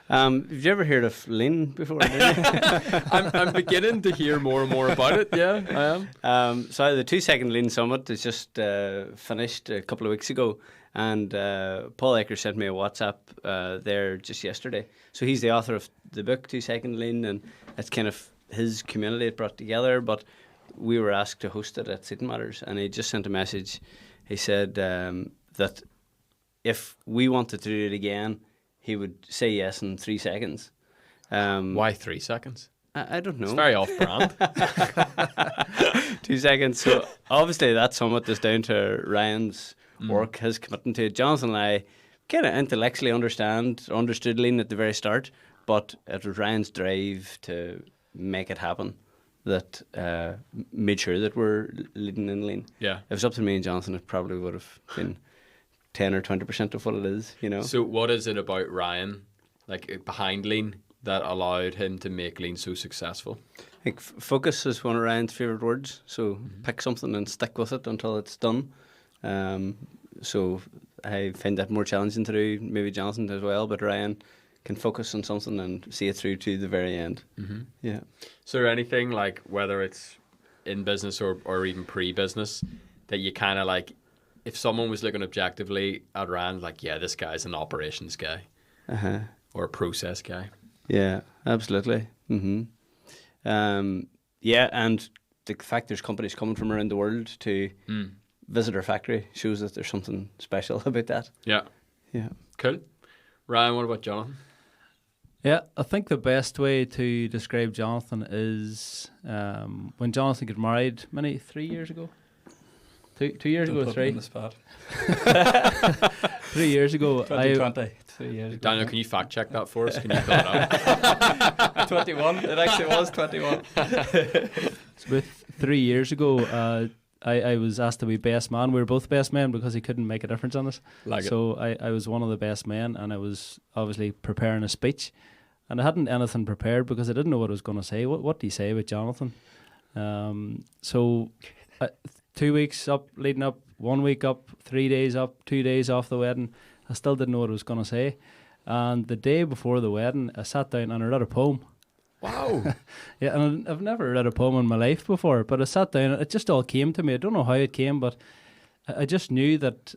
Speaker 3: Have you ever heard of lean before?
Speaker 1: I'm beginning to hear more and more about it. Yeah, I am.
Speaker 3: So the 2-second lean summit is just finished a couple of weeks ago, and Paul Aker sent me a WhatsApp there just yesterday. So he's the author of the book 2-second lean, and it's kind of his community it brought together. But we were asked to host it at Seaton Matters, and he just sent a message. He said that if we wanted to do it again, he would say yes in 3 seconds.
Speaker 1: Why 3 seconds?
Speaker 3: I don't know.
Speaker 1: It's very off-brand.
Speaker 3: 2 seconds. So obviously that summit is down to Ryan's work, his commitment to it. Jonathan and I kind of intellectually understood lean at the very start, but it was Ryan's drive to make it happen that made sure that we're leading in lean.
Speaker 1: Yeah.
Speaker 3: If it was up to me and Jonathan, it probably would have been 10 or 20% of what it is,
Speaker 1: So what is it about Ryan, like behind lean, that allowed him to make lean so successful?
Speaker 3: I think focus is one of Ryan's favourite words. So pick something and stick with it until it's done. So I find that more challenging to do, maybe Jonathan as well, but Ryan can focus on something and see it through to the very end. Yeah.
Speaker 1: So anything like, whether it's in business or even pre-business, that you kind of like, if someone was looking objectively at Ryan, like, yeah, this guy's an operations guy or a process guy.
Speaker 3: Yeah, absolutely. Yeah, and the fact there's companies coming from around the world to visit our factory shows that there's something special about that.
Speaker 1: Yeah.
Speaker 3: Yeah.
Speaker 1: Cool. Ryan, what about Jonathan?
Speaker 4: Yeah, I think the best way to describe Jonathan is when Jonathan got married, 3 years ago? 2 years ago, 3.
Speaker 2: On the spot.
Speaker 4: 3 years ago.
Speaker 2: 2020. 3 years ago.
Speaker 1: Daniel, can you fact check that for us? Can you fill it up?
Speaker 2: 21. It actually was 21.
Speaker 4: It's about 3 years ago. I was asked to be best man. We were both best men because he couldn't make a difference on us. So I was one of the best men, and I was obviously preparing a speech. And I hadn't anything prepared because I didn't know what I was going to say. What do you say about Jonathan? So 2 weeks up, leading up, 1 week up, 3 days up, 2 days off the wedding. I still didn't know what I was going to say. And the day before the wedding, I sat down and I read a poem.
Speaker 1: Wow.
Speaker 4: Yeah, and I've never read a poem in my life before, but I sat down and it just all came to me. I don't know how it came, but I just knew that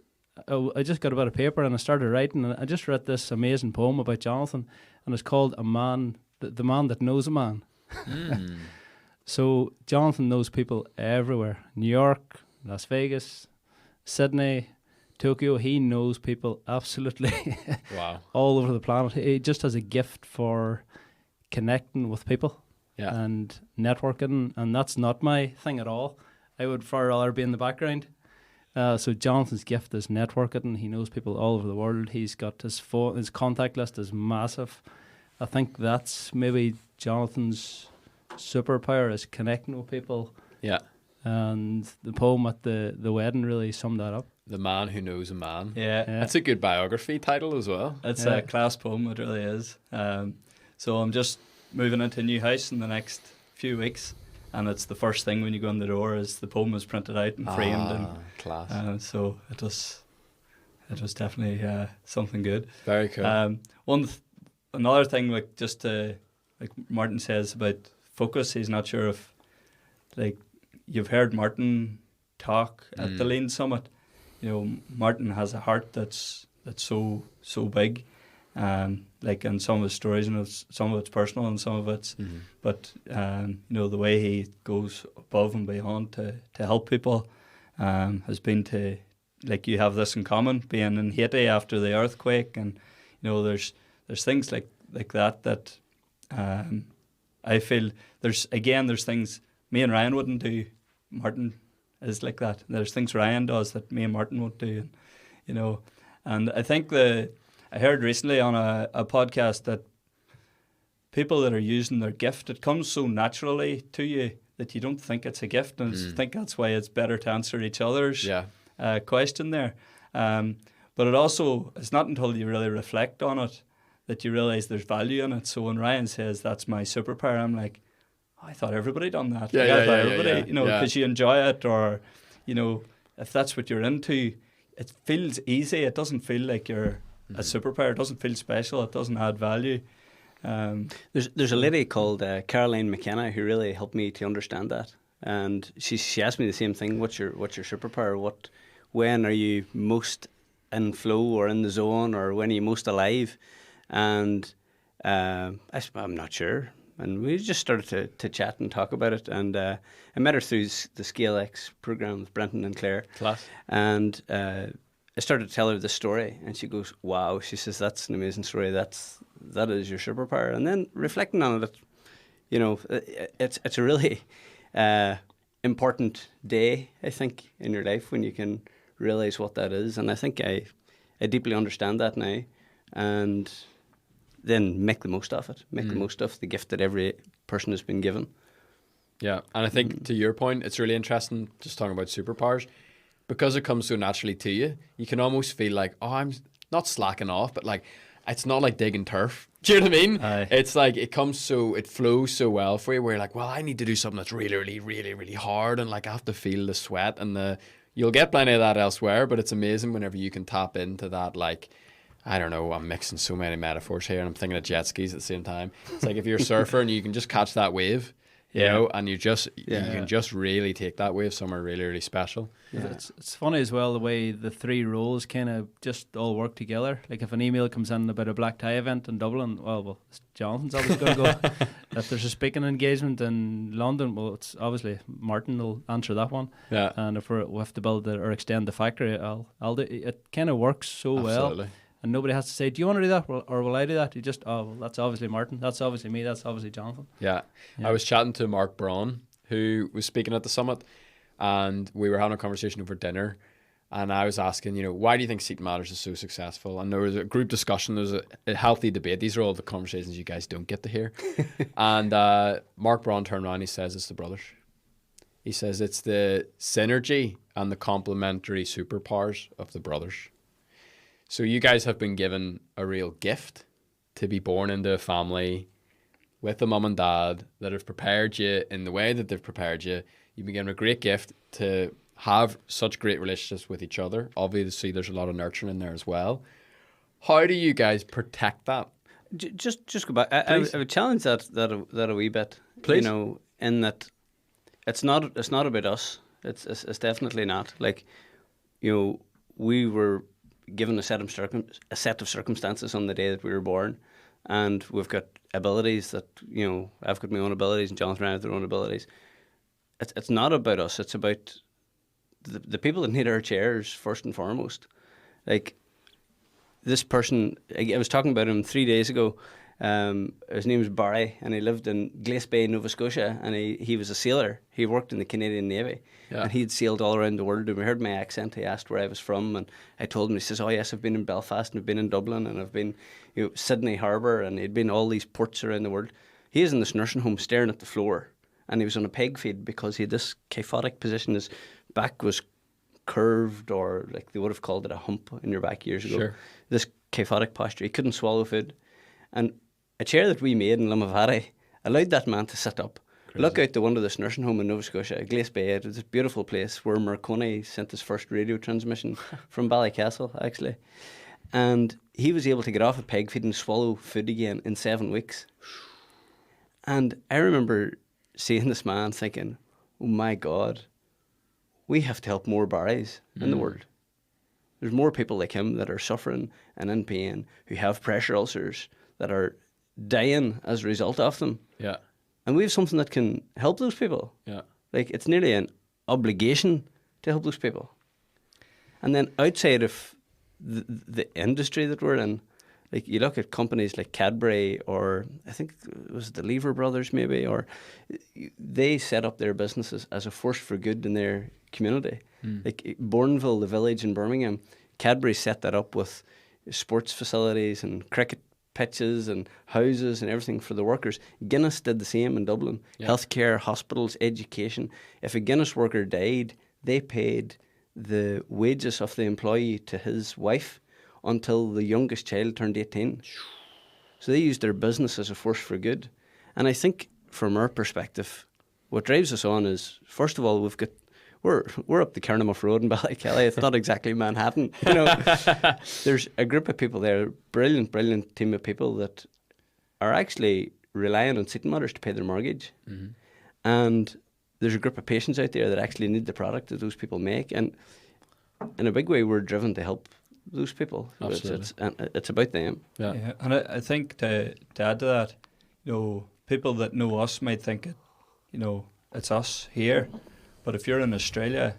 Speaker 4: I just got a bit of paper and I started writing, and I just read this amazing poem about Jonathan, and it's called A Man, the Man That Knows a Man. So Jonathan knows people everywhere. New York, Las Vegas, Sydney, Tokyo. He knows people absolutely
Speaker 1: Wow.
Speaker 4: all over the planet. He just has a gift for connecting with people
Speaker 1: Yeah.
Speaker 4: and networking, and that's not my thing at all. I would far rather be in the background. So Jonathan's gift is networking. He knows people all over the world. He's got his phone, his contact list is massive. I think that's maybe Jonathan's superpower, is connecting with people.
Speaker 1: Yeah.
Speaker 4: And the poem at the wedding really summed that up.
Speaker 1: The man who knows a man.
Speaker 2: Yeah.
Speaker 1: That's a good biography title as well.
Speaker 2: It's
Speaker 4: Yeah.
Speaker 2: a class poem, it really is. So I'm just moving into a new house in the next few weeks, and it's the first thing when you go in the door is the poem is printed out and framed,
Speaker 1: Class.
Speaker 2: so it was definitely something good.
Speaker 1: Very cool.
Speaker 2: Another thing, like just like Martin says about focus, he's not sure if, like, you've heard Martin talk at the Lean Summit. You know, Martin has a heart that's so big, like in some of his stories, and some of it's personal and some of it's, but you know, the way he goes above and beyond to help people has been to, like, you have this in common, being in Haiti after the earthquake, and you know, there's things like that I feel there's things me and Ryan wouldn't do. Martin is like that. There's things Ryan does that me and Martin won't do, and you know, and I think I heard recently on a podcast that people that are using their gift, it comes so naturally to you that you don't think it's a gift, and I think that's why it's better to answer each other's question there. But it's not until you really reflect on it that you realise there's value in it. So when Ryan says that's my superpower, I'm like, I thought everybody done that. Everybody, you know, because you enjoy it, or, you know, if that's what you're into, it feels easy. It doesn't feel like you're a superpower. It doesn't feel special. It doesn't add value.
Speaker 3: There's a lady called Caroline McKenna who really helped me to understand that, and she asked me the same thing. What's your superpower? When are you most in flow or in the zone, or when are you most alive? And I'm not sure. And we just started to chat and talk about it. And I met her through the Scale X program with Brenton and Claire.
Speaker 1: Class.
Speaker 3: And I started to tell her the story, and she goes, "Wow!" She says, "That's an amazing story. That is your superpower." And then reflecting on it, you know, it's a really important day, I think, in your life when you can realize what that is. And I think I deeply understand that now, and then make the most of it. Make the most of the gift that every person has been given.
Speaker 1: Yeah, and I think to your point, it's really interesting just talking about superpowers, because it comes so naturally to you. You can almost feel like, oh, I'm not slacking off, but like, it's not like digging turf. Do you know what I mean?
Speaker 2: Aye.
Speaker 1: It's like it flows so well for you, where you're like, well, I need to do something that's really, really, really, really hard, and like I have to feel the sweat and you'll get plenty of that elsewhere, but it's amazing whenever you can tap into that, like, I don't know, I'm mixing so many metaphors here and I'm thinking of jet skis at the same time. It's like if you're a surfer and you can just catch that wave, you know, and you can just really take that wave somewhere really, really special.
Speaker 3: Yeah.
Speaker 4: It's funny as well the way the three roles kind of just all work together. Like if an email comes in about a black tie event in Dublin, well, Jonathan's obviously going to go. If there's a speaking engagement in London, well, it's obviously Martin will answer that one.
Speaker 1: Yeah.
Speaker 4: And if we have to build or extend the factory, I'll do. It kind of works so well.
Speaker 1: Absolutely.
Speaker 4: And nobody has to say, do you want to do that or will I do that? You just, that's obviously Martin, that's obviously me, that's obviously Jonathan.
Speaker 1: Yeah. I was chatting to Mark Braun, who was speaking at the summit, and we were having a conversation over dinner, and I was asking, you know, why do you think Seaton Matters is so successful? And there was a group discussion, there was a healthy debate. These are all the conversations you guys don't get to hear. And Mark Braun turned around, he says, it's the brothers. He says it's the synergy and the complementary superpowers of the brothers. So you guys have been given a real gift to be born into a family with a mum and dad that have prepared you in the way that they've prepared you. You've been given a great gift to have such great relationships with each other. Obviously, there's a lot of nurturing in there as well. How do you guys protect that?
Speaker 3: Just go back. I would challenge that a wee bit.
Speaker 1: Please.
Speaker 3: You know, in that it's not about us. It's definitely not. Like, you know, we were given a set of circumstances on the day that we were born, and we've got abilities that, you know, I've got my own abilities and Jonathan and I have their own abilities. It's not about us. It's about the people that need our chairs first and foremost. Like, this person, I was talking about him 3 days ago. His name was Barry, and he lived in Glace Bay, Nova Scotia, and he was a sailor. He worked in the Canadian Navy, and he'd sailed all around the world. And we heard my accent. He asked where I was from, and I told him. He says, "Oh yes, I've been in Belfast, and I've been in Dublin, and I've been, Sydney Harbour, and he'd been all these ports around the world." He is in this nursing home, staring at the floor, and he was on a peg feed because he had this kyphotic position. His back was curved, or like they would have called it a hump in your back years ago.
Speaker 1: Sure.
Speaker 3: This kyphotic posture. He couldn't swallow food, and a chair that we made in Limavady allowed that man to sit up, look out the window of this nursing home in Nova Scotia, Glace Bay. It was a beautiful place where Marconi sent his first radio transmission from Ballycastle, actually. And he was able to get off a peg feed and swallow food again in 7 weeks. And I remember seeing this man thinking, oh my God, we have to help more Barrys in the world. There's more people like him that are suffering and in pain, who have pressure ulcers, that are dying as a result of them.
Speaker 1: Yeah.
Speaker 3: And we have something that can help those people.
Speaker 1: Yeah.
Speaker 3: Like, it's nearly an obligation to help those people. And then outside of the industry that we're in, like, you look at companies like Cadbury, or I think it was the Lever Brothers maybe, or they set up their businesses as a force for good in their community. Like Bourneville, the village in Birmingham, Cadbury set that up with sports facilities and cricket pitches and houses and everything for the workers. Guinness did the same in Dublin.
Speaker 1: Yeah.
Speaker 3: Healthcare, hospitals, education. If a Guinness worker died, they paid the wages of the employee to his wife until the youngest child turned 18. So they used their business as a force for good. And I think from our perspective, what drives us on is, first of all, we're up the Carnamuff Road in Ballykelly. It's not exactly Manhattan. There's a group of people there, brilliant team of people that are actually relying on seating matters to pay their mortgage. Mm-hmm. And there's a group of patients out there that actually need the product that those people make. And in a big way, we're driven to help those people.
Speaker 1: Absolutely.
Speaker 3: It's about them.
Speaker 2: Yeah. And I think to add to that, people that know us might think it's us here. But if you're in Australia,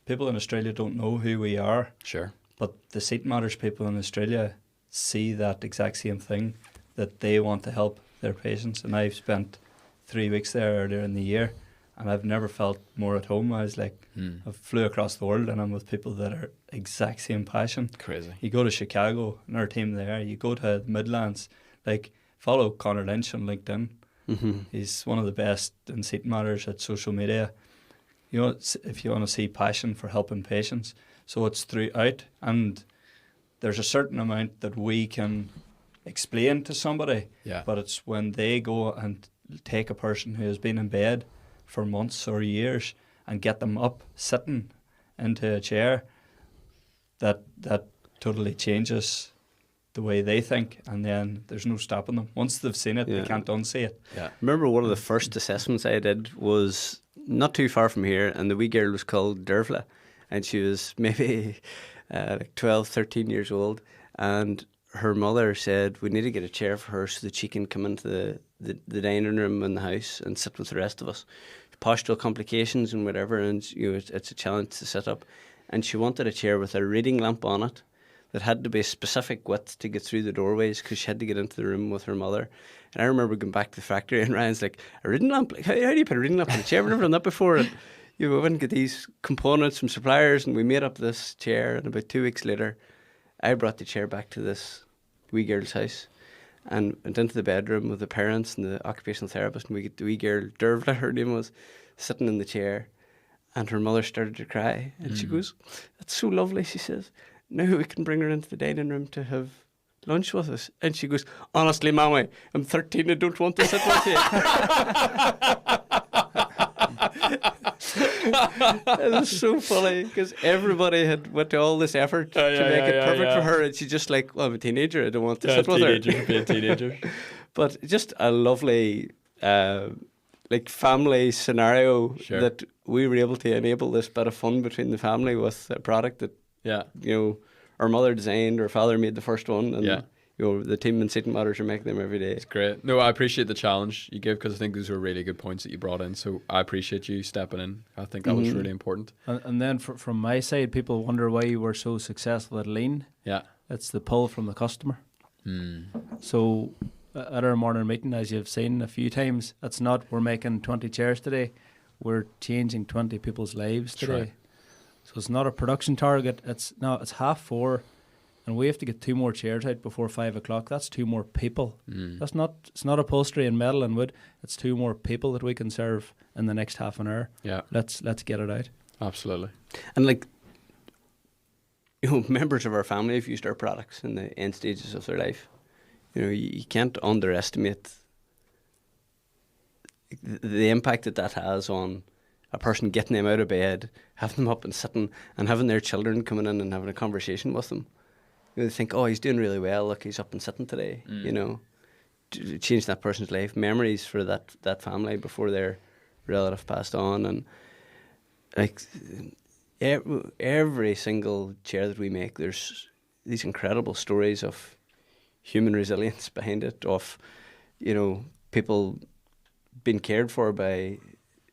Speaker 2: people in Australia don't know who we are.
Speaker 1: Sure.
Speaker 2: But the Seat Matters people in Australia see that exact same thing, that they want to help their patients. And I've spent 3 weeks there earlier in the year, and I've never felt more at home. I was like, I flew across the world, and I'm with people that are exact same passion.
Speaker 1: Crazy.
Speaker 2: You go to Chicago, and our team there. You go to the Midlands, like, follow Connor Lynch on LinkedIn.
Speaker 3: Mm-hmm.
Speaker 2: He's one of the best in Seat Matters at social media. If you want to see passion for helping patients, so it's throughout, and there's a certain amount that we can explain to somebody, but it's when they go and take a person who has been in bed for months or years and get them up, sitting into a chair, that totally changes the way they think, and then there's no stopping them. Once they've seen it, they can't unsee it.
Speaker 1: Yeah.
Speaker 3: Remember, one of the first assessments I did was not too far from here, and the wee girl was called Dervla, and she was maybe like 12, 13 years old, and her mother said, we need to get a chair for her so that she can come into the dining room in the house and sit with the rest of us. Postural complications and whatever, and it's a challenge to sit up. And she wanted a chair with a reading lamp on it that had to be a specific width to get through the doorways, because she had to get into the room with her mother. And I remember going back to the factory, and Ryan's like, a reading lamp? Like, how do you put a reading lamp in a chair? I've never done that before. And we went and get these components from suppliers, and we made up this chair. And about 2 weeks later, I brought the chair back to this wee girl's house and went into the bedroom with the parents and the occupational therapist, and we get the wee girl, Dervla, her name was, sitting in the chair, and her mother started to cry, and she goes, that's so lovely, she says, now we can bring her into the dining room to have lunch with us. And she goes, honestly, Mommy, I'm 13 and don't want to sit with you. It was so funny, because everybody had went to all this effort to make it perfect for her, and she's just like, well, I'm a teenager, I don't want to sit with her.
Speaker 1: Being teenagers.
Speaker 3: But just a lovely family scenario that we were able to enable this bit of fun between the family with a product that our mother designed, her father made the first one, and the team in Seaton Matters are making them every day.
Speaker 1: It's great. No, I appreciate the challenge you give because I think those were really good points that you brought in. So I appreciate you stepping in. I think that was really important.
Speaker 4: And then from my side, people wonder why you were so successful at Lean.
Speaker 1: Yeah.
Speaker 4: It's the pull from the customer. So at our morning meeting, as you've seen a few times, it's not we're making 20 chairs today. We're changing 20 people's lives today.
Speaker 1: Right.
Speaker 4: So it's not a production target. It's 4:30, and we have to get 2 more chairs out before 5 o'clock. That's 2 more people. It's not upholstery and metal and wood. It's 2 more people that we can serve in the next half an hour.
Speaker 1: Yeah.
Speaker 4: Let's get it out.
Speaker 1: Absolutely.
Speaker 3: And members of our family have used our products in the end stages of their life. You can't underestimate the impact that has on a person, getting them out of bed, having them up and sitting, and having their children coming in and having a conversation with them. They think, oh, he's doing really well, look, he's up and sitting today, to change that person's life, memories for that family before their relative passed on. And every single chair that we make, there's these incredible stories of human resilience behind it, of people being cared for by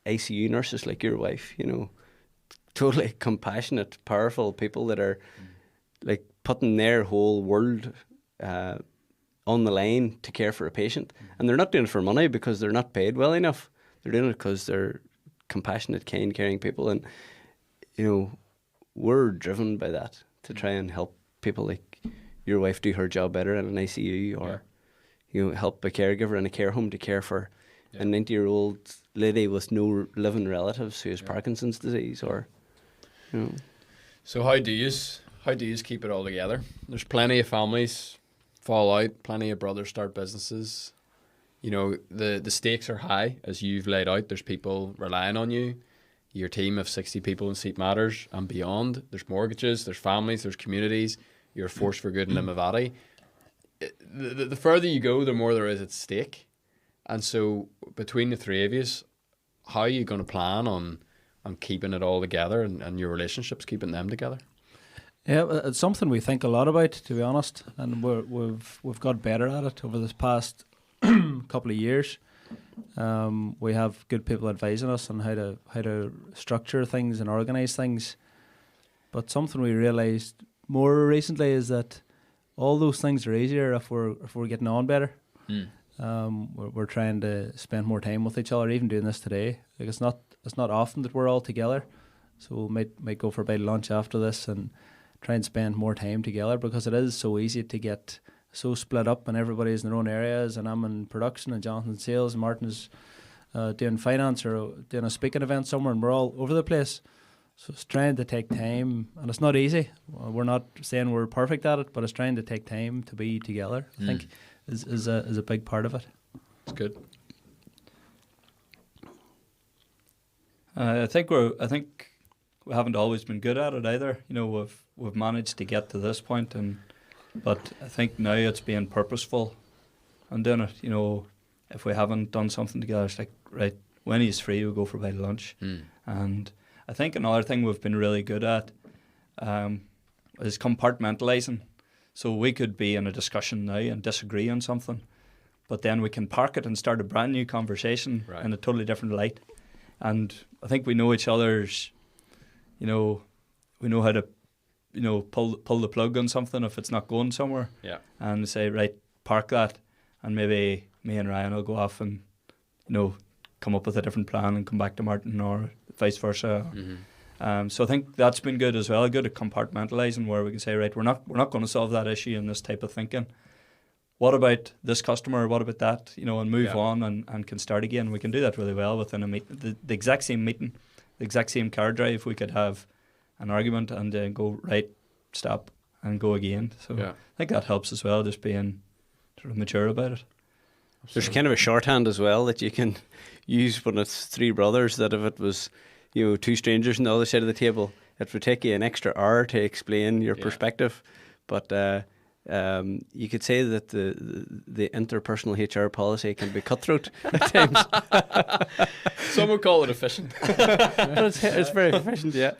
Speaker 3: ICU nurses like your wife, totally compassionate, powerful people that are putting their whole world on the line to care for a patient. And they're not doing it for money because they're not paid well enough. They're doing it because they're compassionate, kind, caring people. And, we're driven by that to try and help people like your wife do her job better in an ICU, or, help a caregiver in a care home to care for a 90-year-old lady with no living relatives who has Parkinson's disease, or,
Speaker 1: So how do you keep it all together? There's plenty of families fall out, plenty of brothers start businesses. The stakes are high, as you've laid out. There's people relying on you. Your team of 60 people in Seat Matters and beyond. There's mortgages, there's families, there's communities. You're a force for good in Limavady. The further you go, the more there is at stake. And so between the three of you, how are you going to plan on keeping it all together and your relationships, keeping them together?
Speaker 4: Yeah, it's something we think a lot about, to be honest, and we've got better at it over this past couple of years. We have good people advising us on how to structure things and organise things. But something we realised more recently is that all those things are easier if we're getting on better. We're trying to spend more time with each other, even doing this today. It's not often that we're all together, so we might go for a bite of lunch after this and try and spend more time together, because it is so easy to get so split up and everybody's in their own areas, and I'm in production and Jonathan's sales and Martin's doing finance or doing a speaking event somewhere, and we're all over the place. So it's trying to take time, and it's not easy. We're not saying we're perfect at it, but it's trying to take time to be together, I think, is a big part of it.
Speaker 1: It's good.
Speaker 2: I think we haven't always been good at it either. We've managed to get to this point, but I think now it's being purposeful and doing it. If we haven't done something together, it's like, right, when he's free, we'll go for a bite of lunch. And I think another thing we've been really good at is compartmentalising. So we could be in a discussion now and disagree on something, but then we can park it and start a brand new conversation in a totally different light. And I think we know each other's, we know how to, pull the plug on something if it's not going somewhere.
Speaker 1: Yeah. And
Speaker 2: say, right, park that, and maybe me and Ryan will go off and, come up with a different plan and come back to Martin, or vice versa. So I think that's been good as well, good at compartmentalising, where we can say, right, we're not going to solve that issue in this type of thinking. What about this customer? What about that? And move on and can start again. We can do that really well within a meeting. The exact same meeting, the exact same car drive, we could have an argument and then go, right, stop, and go again. So I think that helps as well, just being sort of mature about it.
Speaker 3: There's kind of a shorthand as well that you can use when it's three brothers, that if it was, two strangers on the other side of the table, it would take you an extra hour to explain your perspective. But you could say that the interpersonal HR policy can be cutthroat at times.
Speaker 1: Some would call it efficient.
Speaker 3: But it's very efficient, yeah.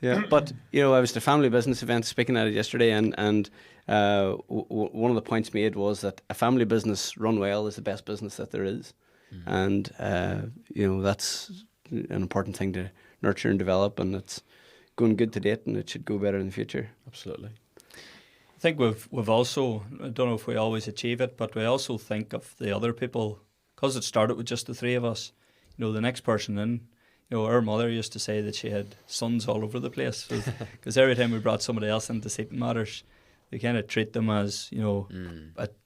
Speaker 3: Yeah, but I was at a family business event speaking at it yesterday, and one of the points made was that a family business run well is the best business that there is, and that's an important thing to nurture and develop, and it's going good to date, and it should go better in the future.
Speaker 1: Absolutely.
Speaker 2: I think we've also, I don't know if we always achieve it, but we also think of the other people, because it started with just the three of us. The next person in, our mother used to say that she had sons all over the place, because every time we brought somebody else into Seaton Matters, they kind of treat them as,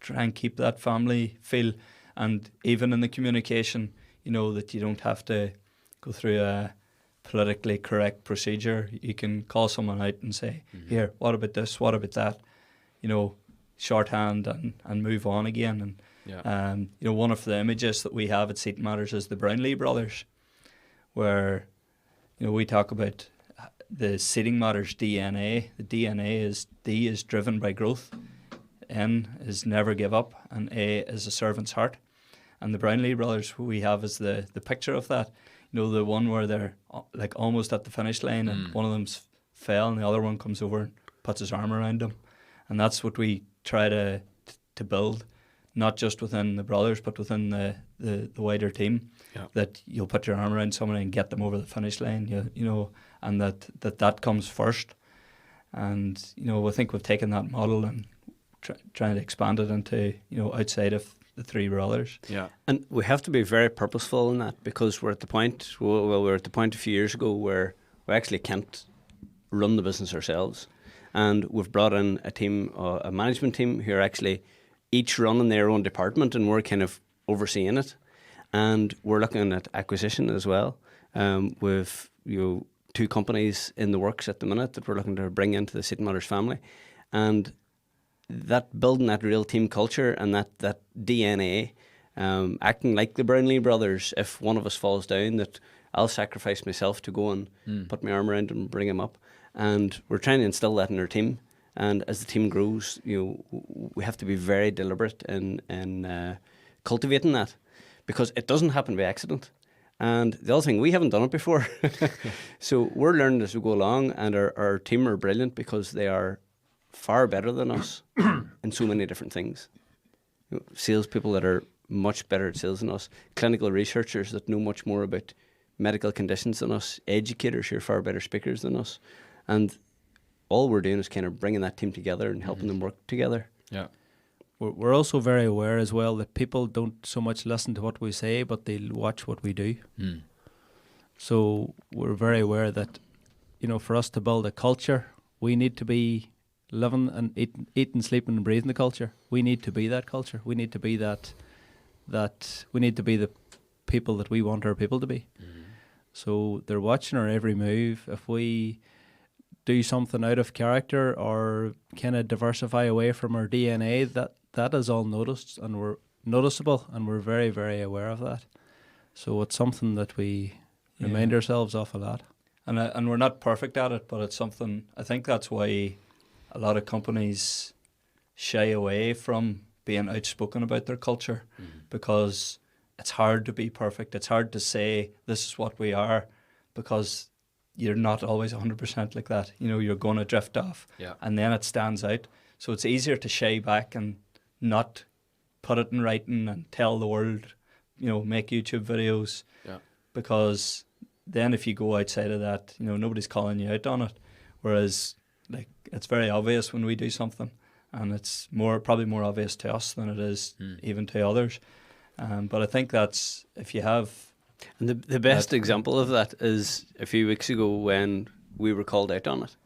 Speaker 2: try and keep that family feel, and even in the communication, that you don't have to go through a politically correct procedure. You can call someone out and say, here, what about this, what about that? Shorthand and move on again. And one of the images that we have at Seaton Matters is the Brownlee brothers, where we talk about the Seating Matters DNA. The DNA is D is driven by growth, N is never give up, and A is a servant's heart. And the Brownlee brothers, who we have is the picture of that. The one where they're like almost at the finish line, and one of them's fell, and the other one comes over and puts his arm around them. And that's what we try to build, not just within the brothers, but within the wider team. Yeah. That you'll put your arm around someone and get them over the finish line, and that comes first. And I think we've taken that model and trying to expand it into outside of the three brothers.
Speaker 3: Yeah, and we have to be very purposeful in that, because we're at the point. Well, we were at the point a few years ago where we actually can't run the business ourselves. And we've brought in a team, a management team, who are actually each running their own department, and we're kind of overseeing it. And we're looking at acquisition as well. With 2 companies in the works at the minute that we're looking to bring into the Seaton Matters family, and that building that real team culture and that DNA, acting like the Brownlee brothers. If one of us falls down, that I'll sacrifice myself to go and put my arm around him and bring him up. And we're trying to instill that in our team. And as the team grows, we have to be very deliberate in cultivating that, because it doesn't happen by accident. And the other thing, we haven't done it before. So we're learning as we go along, and our team are brilliant because they are far better than us in so many different things. Salespeople that are much better at sales than us, clinical researchers that know much more about medical conditions than us, educators who are far better speakers than us. And all we're doing is kind of bringing that team together and helping them work together.
Speaker 1: Yeah.
Speaker 4: We're also very aware as well that people don't so much listen to what we say, but they'll watch what we do. So we're very aware that, for us to build a culture, we need to be living and eating, sleeping and breathing the culture. We need to be that culture. We need to be that we need to be the people that we want our people to be. So they're watching our every move. If we do something out of character or kind of diversify away from our DNA, that is all noticed, and we're noticeable, and we're very, very aware of that. So it's something that we remind ourselves of a lot.
Speaker 2: And we're not perfect at it, but it's something, I think that's why a lot of companies shy away from being outspoken about their culture, because it's hard to be perfect. It's hard to say this is what we are, because you're not always 100% like that. You're going to drift off, and then it stands out. So it's easier to shy back and not put it in writing and tell the world, make YouTube videos, because then if you go outside of that, nobody's calling you out on it. Whereas, like, it's very obvious when we do something, and it's probably more obvious to us than it is even to others. But I think that's, if you have...
Speaker 3: And the best example of that is a few weeks ago when we were called out on it.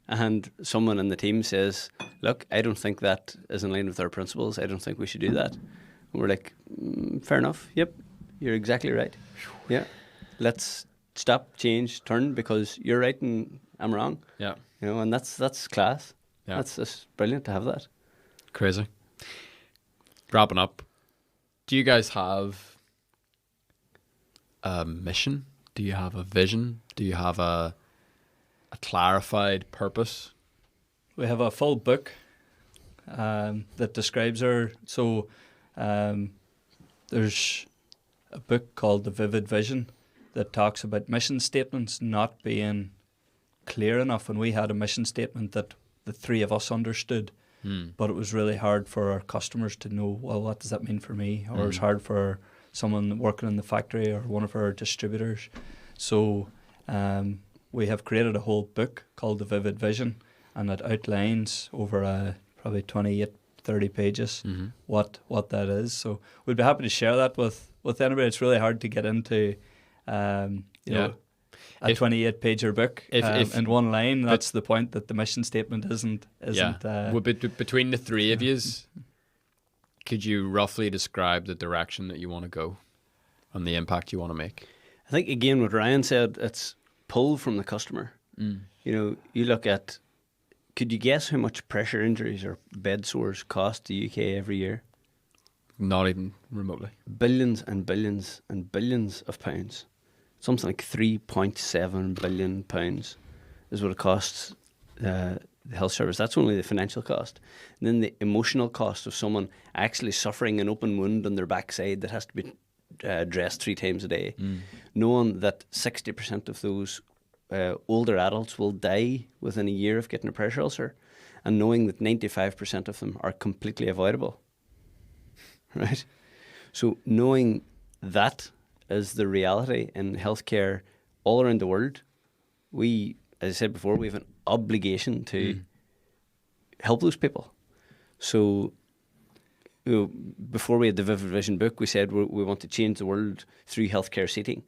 Speaker 3: And someone in the team says, look, I don't think that is in line with our principles. I don't think we should do that. And we're like, fair enough. Yep, you're exactly right. Yeah, let's stop, change, turn, because you're right and I'm wrong.
Speaker 1: Yeah.
Speaker 3: And that's class. Yeah. That's brilliant to have that.
Speaker 1: Crazy. Wrapping up, do you guys have a mission? Do you have a vision? Do you have a clarified purpose?
Speaker 2: We have a full book that describes our... So there's a book called The Vivid Vision that talks about mission statements not being clear enough, and we had a mission statement that the three of us understood. But it was really hard for our customers to know, well, what does that mean for me? Or it was hard for someone working in the factory or one of our distributors. So we have created a whole book called The Vivid Vision, and it outlines over probably 28, 30 pages what that is. So we'd be happy to share that with anybody. It's really hard to get into, you know, a 28-pager book if in one line. That's the point, that the mission statement isn't.
Speaker 1: Well, between the three of yous, could you roughly describe the direction that you want to go and the impact you want to make?
Speaker 3: I think, again, what Ryan said, it's pull from the customer. You know, you look at, could you guess how much pressure injuries or bed sores cost the UK every year?
Speaker 1: Not even remotely.
Speaker 3: Billions and billions and billions of pounds. Something like £3.7 billion is what it costs the health service. That's only the financial cost. And then the emotional cost of someone actually suffering an open wound on their backside that has to be dressed 3 times a day. Knowing that 60% of those older adults will die within a year of getting a pressure ulcer, and knowing that 95% of them are completely avoidable. Right? So knowing that is the reality in healthcare all around the world, we, as I said before, we have an obligation to help those people. So, you know, before we had the Vivid Vision book, we said we want to change the world through healthcare seating.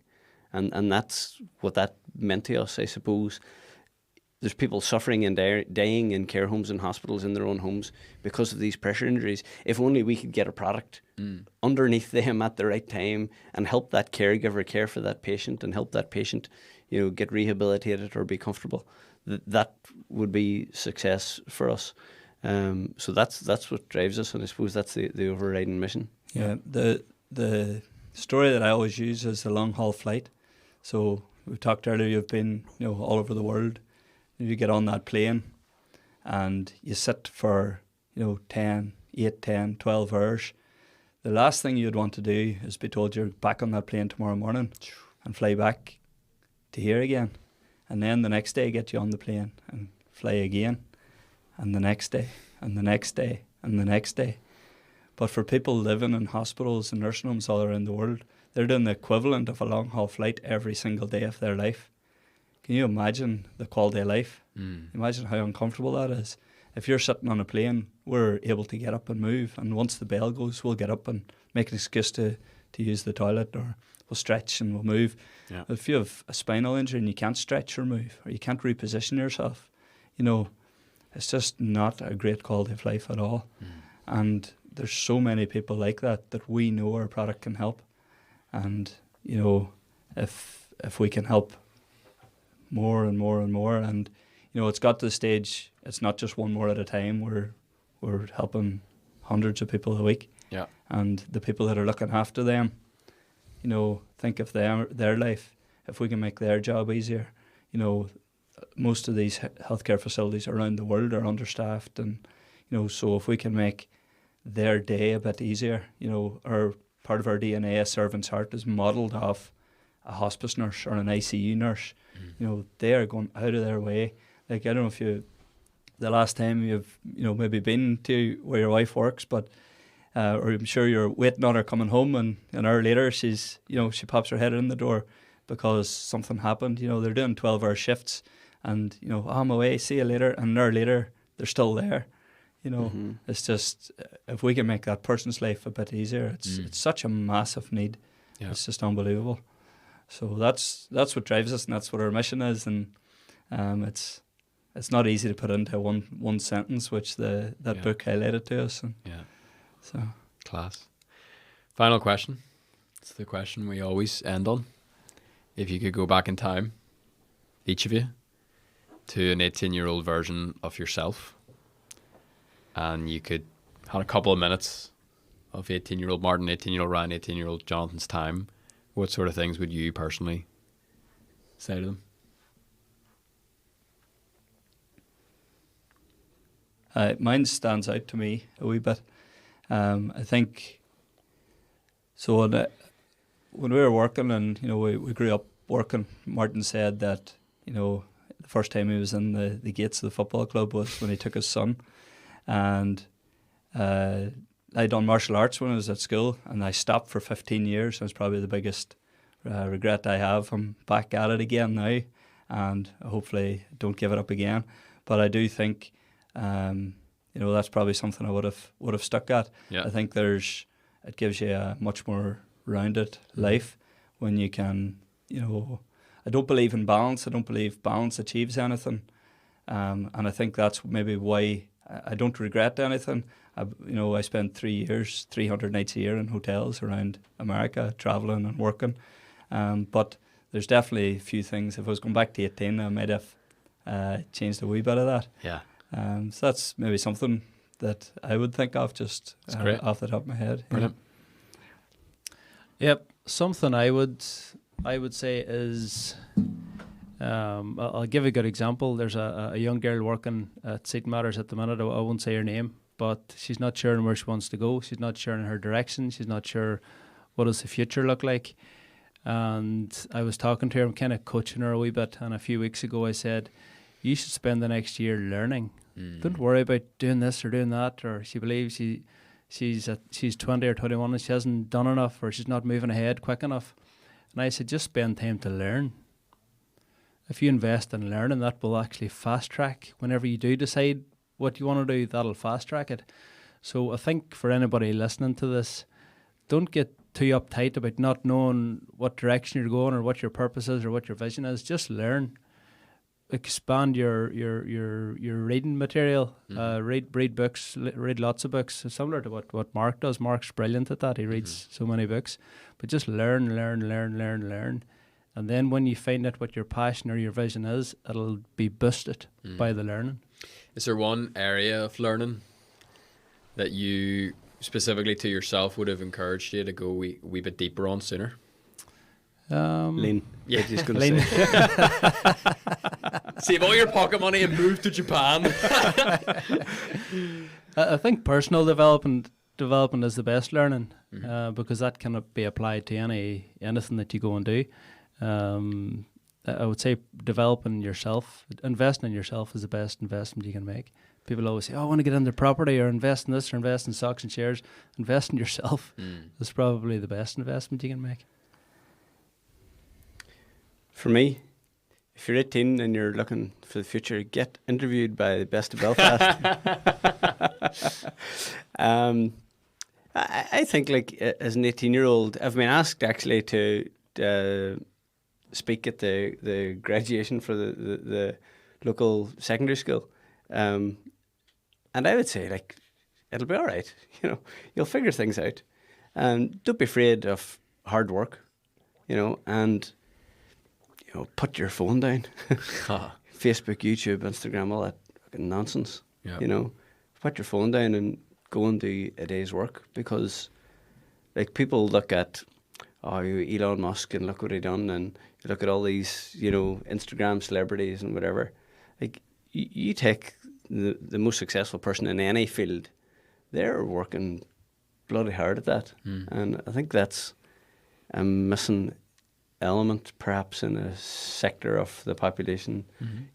Speaker 3: And that's what that meant to us, I suppose. There's people suffering and dying in care homes and hospitals in their own homes because of these pressure injuries. If only we could get a product underneath them at the right time and help that caregiver care for that patient and help that patient, you know, get rehabilitated or be comfortable, that would be success for us. So that's what drives us, and I suppose that's the overriding mission.
Speaker 2: Yeah, the story that I always use is the long haul flight. So we talked earlier, you've been, you know, all over the world. You get on that plane and you sit for, you know, 8, 10, 12 hours. The last thing you'd want to do is be told you're back on that plane tomorrow morning and fly back to here again. And then the next day get you on the plane and fly again. And the next day, and the next day, and the next day. But for people living in hospitals and nursing homes all around the world, they're doing the equivalent of a long haul flight every single day of their life. Can you imagine the quality of life? Imagine how uncomfortable that is. If you're sitting on a plane, we're able to get up and move, and once the bell goes, we'll get up and make an excuse to use the toilet, or we'll stretch and we'll move. Yeah. If you have a spinal injury and you can't stretch or move, or you can't reposition yourself, you know, it's just not a great quality of life at all. And there's so many people like that we know our product can help. And, you know, if we can help more and more and more, and you know, it's got to the stage, it's not just one more at a time. We're helping hundreds of people a week. Yeah. And the people that are looking after them, you know, think of their life. If we can make their job easier, you know, most of these healthcare facilities around the world are understaffed, and you know, so if we can make their day a bit easier, you know, part of our DNA, a servant's heart, is modelled off a hospice nurse or an ICU nurse. You know, they are going out of their way. Like, I don't know if the last time you've, you know, maybe been to where your wife works, but or I'm sure you're waiting on her coming home, and an hour later she's, you know, she pops her head in the door because something happened. You know, they're doing 12-hour shifts, and you know, I'm away, see you later, and an hour later they're still there. You know, it's just, if we can make that person's life a bit easier, it's such a massive need. Yeah. It's just unbelievable. So that's what drives us, and that's what our mission is. And it's not easy to put into one sentence, which that book highlighted to us. And so
Speaker 1: class. Final question. It's the question we always end on. If you could go back in time, each of you, to an 18-year-old version of yourself, and you could have a couple of minutes of 18-year-old Martin, 18-year-old Ryan, 18-year-old Jonathan's time, what sort of things would you personally say to them?
Speaker 2: Mine stands out to me a wee bit. I think, so when we were working, and you know, we grew up working, Martin said that, you know, the first time he was in the gates of the football club was when he took his son. And I done martial arts when I was at school, and I stopped for 15 years. That's probably the biggest regret I have. I'm back at it again now, and hopefully don't give it up again. But I do think, that's probably something I would have stuck at.
Speaker 1: Yeah.
Speaker 2: I think it gives you a much more rounded life when you can, I don't believe in balance. I don't believe balance achieves anything. And I think that's maybe why I don't regret anything. I spent 3 years, 300 nights a year in hotels around America, travelling and working. But there's definitely a few things. If I was going back to 18, I might have changed a wee bit of that.
Speaker 1: Yeah.
Speaker 2: So that's maybe something that I would think of just off the top of my head.
Speaker 1: Brilliant.
Speaker 4: Yep. Something I would say is, I'll give a good example. There's a young girl working at Seaton Matters at the minute. I won't say her name, but she's not sure where she wants to go. She's not sure in her direction. She's not sure what does the future look like. And I was talking to her, I'm kind of coaching her a wee bit. And a few weeks ago I said, you should spend the next year learning. Don't worry about doing this or doing that. Or she believes she's 20 or 21 and she hasn't done enough, or she's not moving ahead quick enough. And I said, just spend time to learn. If you invest in learning, that will actually fast track. Whenever you do decide what you want to do, that'll fast track it. So I think for anybody listening to this, don't get too uptight about not knowing what direction you're going or what your purpose is or what your vision is. Just learn. Expand your reading material. Read books. Read lots of books. Similar to what Mark does. Mark's brilliant at that. He reads so many books. But just learn. And then when you find out what your passion or your vision is, it'll be boosted by the learning.
Speaker 1: Is there one area of learning that you specifically to yourself would have encouraged you to go a wee bit deeper on sooner?
Speaker 3: Lean.
Speaker 1: Yeah,
Speaker 3: just going
Speaker 4: Lean.
Speaker 3: to say.
Speaker 1: Save all your pocket money and move to Japan.
Speaker 4: I think personal development is the best learning, because that can be applied to anything that you go and do. I would say developing yourself, investing in yourself is the best investment you can make. People always say, I want to get into property or invest in this or invest in stocks and shares. Invest in yourself is probably the best investment you can make.
Speaker 3: For me, if you're 18 and you're looking for the future, get interviewed by the best of Belfast. I think, like, as an 18-year-old, I've been asked actually to speak at the graduation for the local secondary school. And I would say, like, it'll be all right. You'll figure things out. And don't be afraid of hard work, and put your phone down. Facebook, YouTube, Instagram, all that fucking nonsense.
Speaker 1: Yeah.
Speaker 3: Put your phone down and go and do a day's work, because, like, people look at Elon Musk and look what he done, and you look at all these Instagram celebrities and whatever. Like, you take the most successful person in any field, they're working bloody hard at that. And I think that's a missing element perhaps in a sector of the population,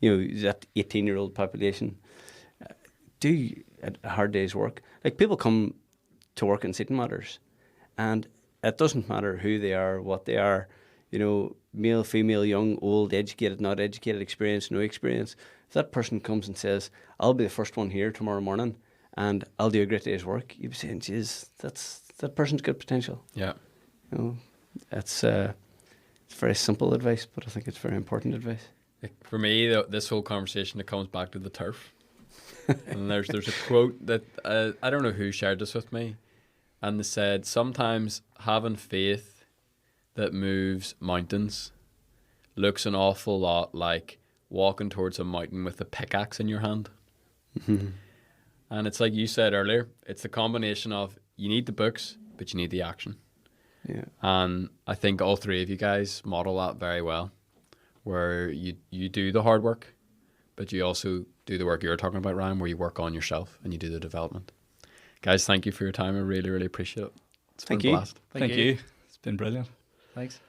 Speaker 3: that 18-year-old population, do a hard day's work. Like, people come to work in Seaton Matters, and it doesn't matter who they are, what they are, male, female, young, old, educated, not educated, experienced, no experience. If that person comes and says, I'll be the first one here tomorrow morning and I'll do a great day's work, you'd be saying, geez, that person's got potential.
Speaker 1: Yeah.
Speaker 3: It's very simple advice, but I think it's very important advice.
Speaker 1: For me, this whole conversation, it comes back to the turf. And there's a quote that I don't know who shared this with me, and they said, sometimes having faith that moves mountains looks an awful lot like walking towards a mountain with a pickaxe in your hand. And it's like you said earlier, it's the combination of you need the books, but you need the action.
Speaker 3: Yeah.
Speaker 1: And I think all three of you guys model that very well, where you do the hard work, but you also do the work you're talking about, Ryan, where you work on yourself and you do the development. Guys, thank you for your time. I really, really appreciate it. It's been a blast.
Speaker 2: Thank you. It's been brilliant.
Speaker 4: Thanks.